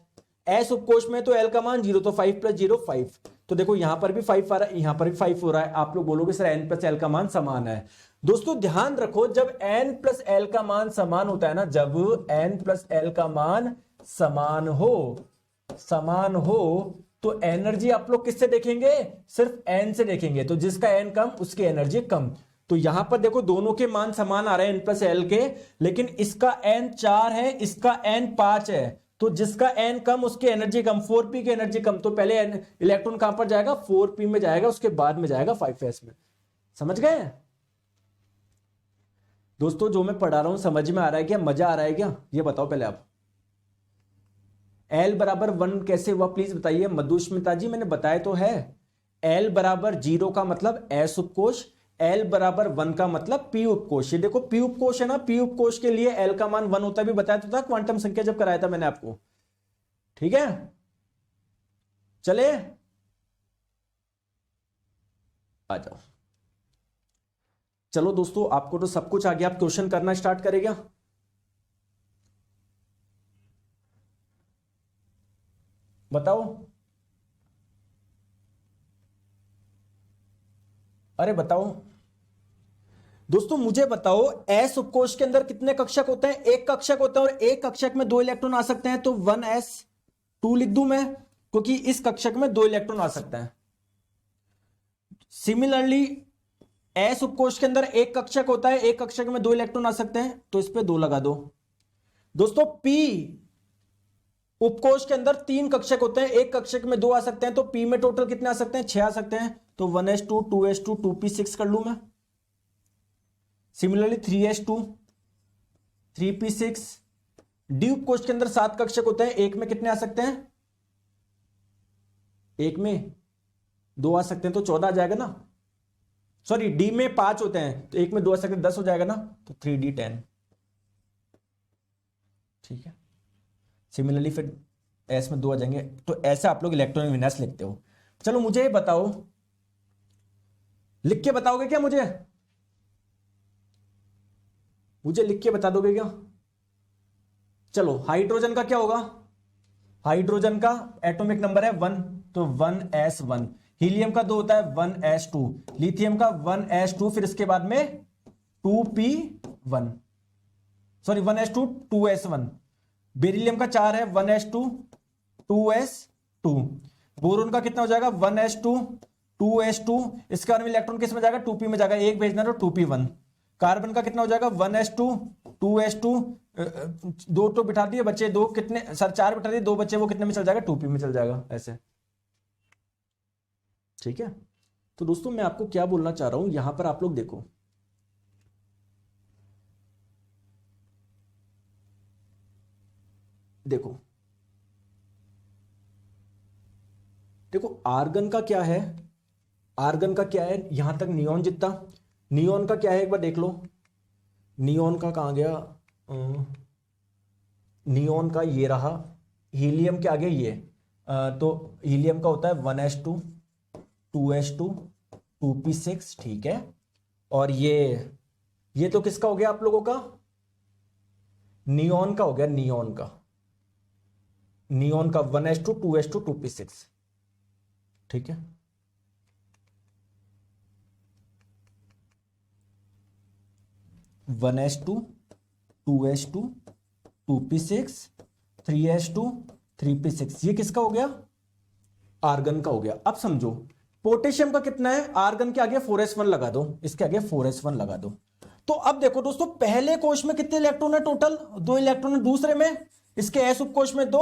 s उपकोश में तो l का मान 0, तो 5 प्लस 0 5। तो देखो यहां पर भी 5 आ रहा है, यहां पर भी 5 हो रहा है। आप लोग बोलोगे सर n प्लस एल का मान समान है। दोस्तों ध्यान रखो, जब n प्लस एल का मान समान होता है ना, जब n प्लस एल का मान समान हो तो एनर्जी आप लोग किससे देखेंगे, सिर्फ n से देखेंगे। तो जिसका n कम उसकी एनर्जी कम। तो यहां पर देखो दोनों के मान समान आ रहे हैं n प्लस एल के, लेकिन इसका n 4 है, इसका n 5 है, तो जिसका n कम उसकी एनर्जी कम, 4p की एनर्जी कम। तो पहले इलेक्ट्रॉन कहां पर जाएगा, 4p में जाएगा, उसके बाद में जाएगा 5s में। समझ गए दोस्तों, जो मैं पढ़ा रहा हूं समझ में आ रहा है क्या, मजा आ रहा है क्या, ये बताओ पहले आप। L बराबर 1 कैसे हुआ प्लीज बताइए। मधुस्मिता जी मैंने बताया तो है, L बराबर 0 का मतलब S उपकोश, L बराबर 1 का मतलब P उपकोश। ये देखो P उपकोश है ना, P उपकोश के लिए L का मान 1 होता है, भी बताया तो था क्वांटम संख्या जब कराया था मैंने आपको, ठीक है। चले आ जाओ। चलो दोस्तों आपको तो सब कुछ आ गया, आप क्वेश्चन करना स्टार्ट करेगा। बताओ, अरे बताओ दोस्तों, मुझे बताओ S उपकोश के अंदर कितने कक्षक होते हैं, एक कक्षक होता है, और एक कक्षक में 2 इलेक्ट्रॉन आ सकते हैं, तो 1s2 लिख दूं मैं, क्योंकि इस कक्षक में 2 इलेक्ट्रॉन आ सकते हैं। सिमिलरली S उपकोश के अंदर एक कक्षक होता है, एक कक्षक में 2 इलेक्ट्रॉन आ सकते हैं, तो इस पे 2 लगा दो। दोस्तों P उपकोश के अंदर 3 कक्षक होते हैं, एक कक्षक में 2 आ सकते हैं, तो P में टोटल कितने आ सकते हैं, 6 आ सकते हैं, तो 1s2 2s2 2p6 कर लू मैं। Similarly 3s2 3p6। डी उपकोश के अंदर 7 कक्षक होते हैं, एक में कितने आ सकते हैं, एक में 2 आ सकते हैं, तो 14 आ जाएगा ना। सॉरी डी में 5 होते हैं, तो एक में 2 आ सकते हैं, 10 हो जाएगा ना, तो 3d10, ठीक है। सिमिलरली फिर एस में 2 आ जाएंगे। तो ऐसे आप लोग इलेक्ट्रॉनिक विन्यास लिखते हो। चलो मुझे ये बताओ, लिख के बताओगे क्या, मुझे लिख के बता दोगे क्या। चलो हाइड्रोजन का क्या होगा, हाइड्रोजन का एटॉमिक नंबर है 1, तो 1s1। हीलियम का 2 होता है 1s2, लिथियम का 1s2, फिर इसके बाद में 2p1, sorry 1s2 2s1। Beryllium का 4 है 1s2 2s2। बोरोन का कितना हो जाएगा 1s2 2s2, इसके बाद में इलेक्ट्रॉन किस में जाएगा, 2p में जाएगा, एक भेजना तो 2p1। कार्बन का कितना हो जाएगा 1s2 2s2, 2 तो बिठा दिए बच्चे, 2 कितने सर 4 बिठा दिए, 2 बच्चे, वो कितने में चल जाएगा, 2p में चल जाएगा, ऐसे, ठीक है। तो दोस्तों मैं आपको क्या बोलना चाह रहा हूं, यहां पर आप लोग देखो, देखो देखो आर्गन का क्या है, आर्गन का क्या है, यहां तक नियॉन जितना, नियॉन का क्या है एक बार देख लो, नियॉन का कहां गया, नियॉन का ये रहा, हीलियम के आगे ये, तो हीलियम का होता है 1s2 2s2 2p6, ठीक है। और ये तो किसका हो गया आप लोगों का, नियॉन का हो गया, नियॉन का 1s2 2s2 2p6, ठीक है। One S to 2s2 2p6 3s2 3p6, ये किसका हो गया, आर्गन का हो गया। अब समझो पोटेशियम का कितना है, आर्गन के आगे 4s1 लगा दो, इसके आगे 4s1 लगा दो। तो अब देखो दोस्तों पहले कोश में कितने इलेक्ट्रॉन है टोटल, 2 इलेक्ट्रॉन है, दूसरे में इसके एस उपकोश में 2,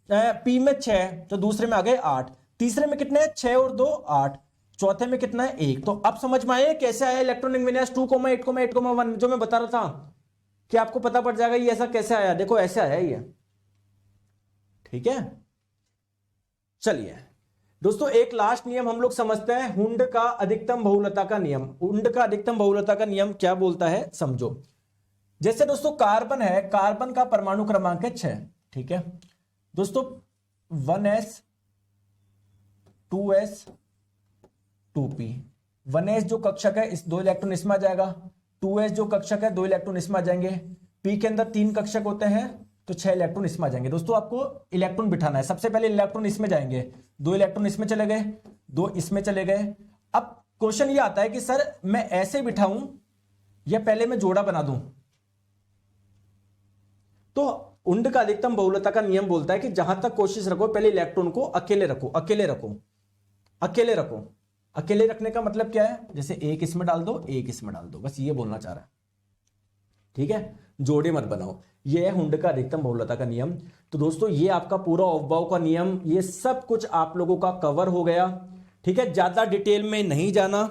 पी में 6, तो दूसरे में आ गए 8, तीसरे में कितने हैं 6 और 2 8, चौथे में कितना है 1। तो अब समझ में आया कैसे आया इलेक्ट्रॉनिक विन्यास 2,8,8,1, जो मैं बता रहा था कि आपको पता पड़ जाएगा ये ऐसा कैसे आया, देखो ऐसे आया ये, ठीक है। चलिए दोस्तों एक लास्ट नियम हम लोग समझते हैं, हुंड का अधिकतम बहुलता का नियम। हुंड का अधिकतम बहुलता का नियम क्या बोलता है समझो। जैसे दोस्तों कार्बन है, कार्बन का परमाणु क्रमांक है 6, ठीक है दोस्तों, 1s 2s 2p, 1s जो कक्षक है इस 2 इलेक्ट्रॉन इसमें आ जाएगा, 2s जो कक्षक है 2 इलेक्ट्रॉन इसमें आ जाएंगे, p के अंदर 3 कक्षक होते हैं तो 6 इलेक्ट्रॉन इसमें आ जाएंगे। दोस्तों आपको इलेक्ट्रॉन बिठाना है, सबसे पहले इलेक्ट्रॉन इसमें जाएंगे, 2 इलेक्ट्रॉन इसमें चले गए, 2 इसमें चले गए। अब क्वेश्चन ये आता है कि सर मैं ऐसे बिठाऊं या पहले मैं जोड़ा बना दूं। तो हुंड का अधिकतम बहुलता का नियम बोलता है कि जहां तक कोशिश रखो पहले इलेक्ट्रॉन को अकेले रखो, अकेले रखो, अकेले रखो। अकेले रखने का मतलब क्या है, जैसे एक इसमें डाल दो एक इसमें डाल दो, बस ये बोलना चाह रहा है, ठीक है, जोड़े मत बनाओ। ये है हुंड का अधिकतम बहुलता का नियम। तो दोस्तों ये आपका पूरा ऑफबाउ का नियम, ये सब कुछ आप लोगों का कवर हो गया, ठीक है, ज्यादा डिटेल में नहीं जाना।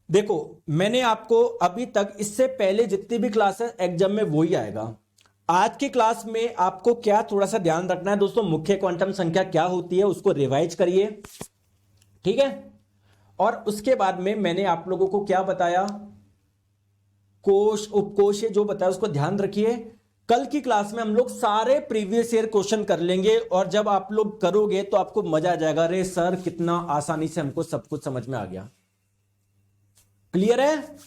देखो मैंने आपको अभी तक इससे पहले जितनी भी क्लास है एग्जाम में वही आएगा। आज की क्लास में आपको क्या थोड़ा सा ध्यान रखना है दोस्तों, मुख्य क्वांटम संख्या क्या होती है उसको रिवाइज करिए, ठीक है। और उसके बाद में मैंने आप लोगों को क्या बताया, कोश उपकोश जो बताया उसको ध्यान रखिए। कल की क्लास में हम लोग सारे प्रीवियस ईयर क्वेश्चन कर लेंगे और जब आप लोग करोगे तो आपको मजा आ जाएगा, अरे सर कितना आसानी से हमको सब कुछ समझ में आ गया। क्लियर है,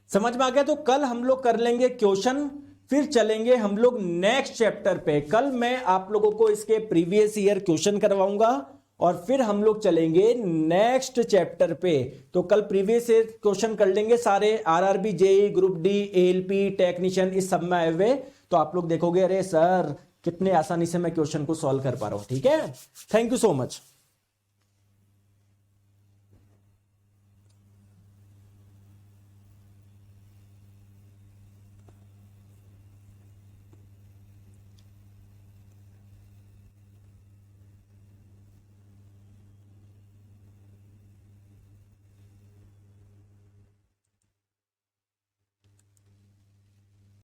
समझ में आ गया। तो कल हम लोग कर लेंगे क्वेश्चन, फिर चलेंगे हम लोग नेक्स्ट चैप्टर पे। कल मैं आप लोगों को इसके प्रीवियस ईयर क्वेश्चन करवाऊंगा और फिर हम लोग चलेंगे नेक्स्ट चैप्टर पे। तो कल प्रीवियस ईयर क्वेश्चन कर लेंगे सारे, RRB, JE, group D, ALP, technician, इस सब में आए हुए। तो आप लोग देखोगे अरे सर कितने आसानी से मैं क्वेश्चन को सॉल्व कर पा रहा हूं, ठीक है। Thank you so much.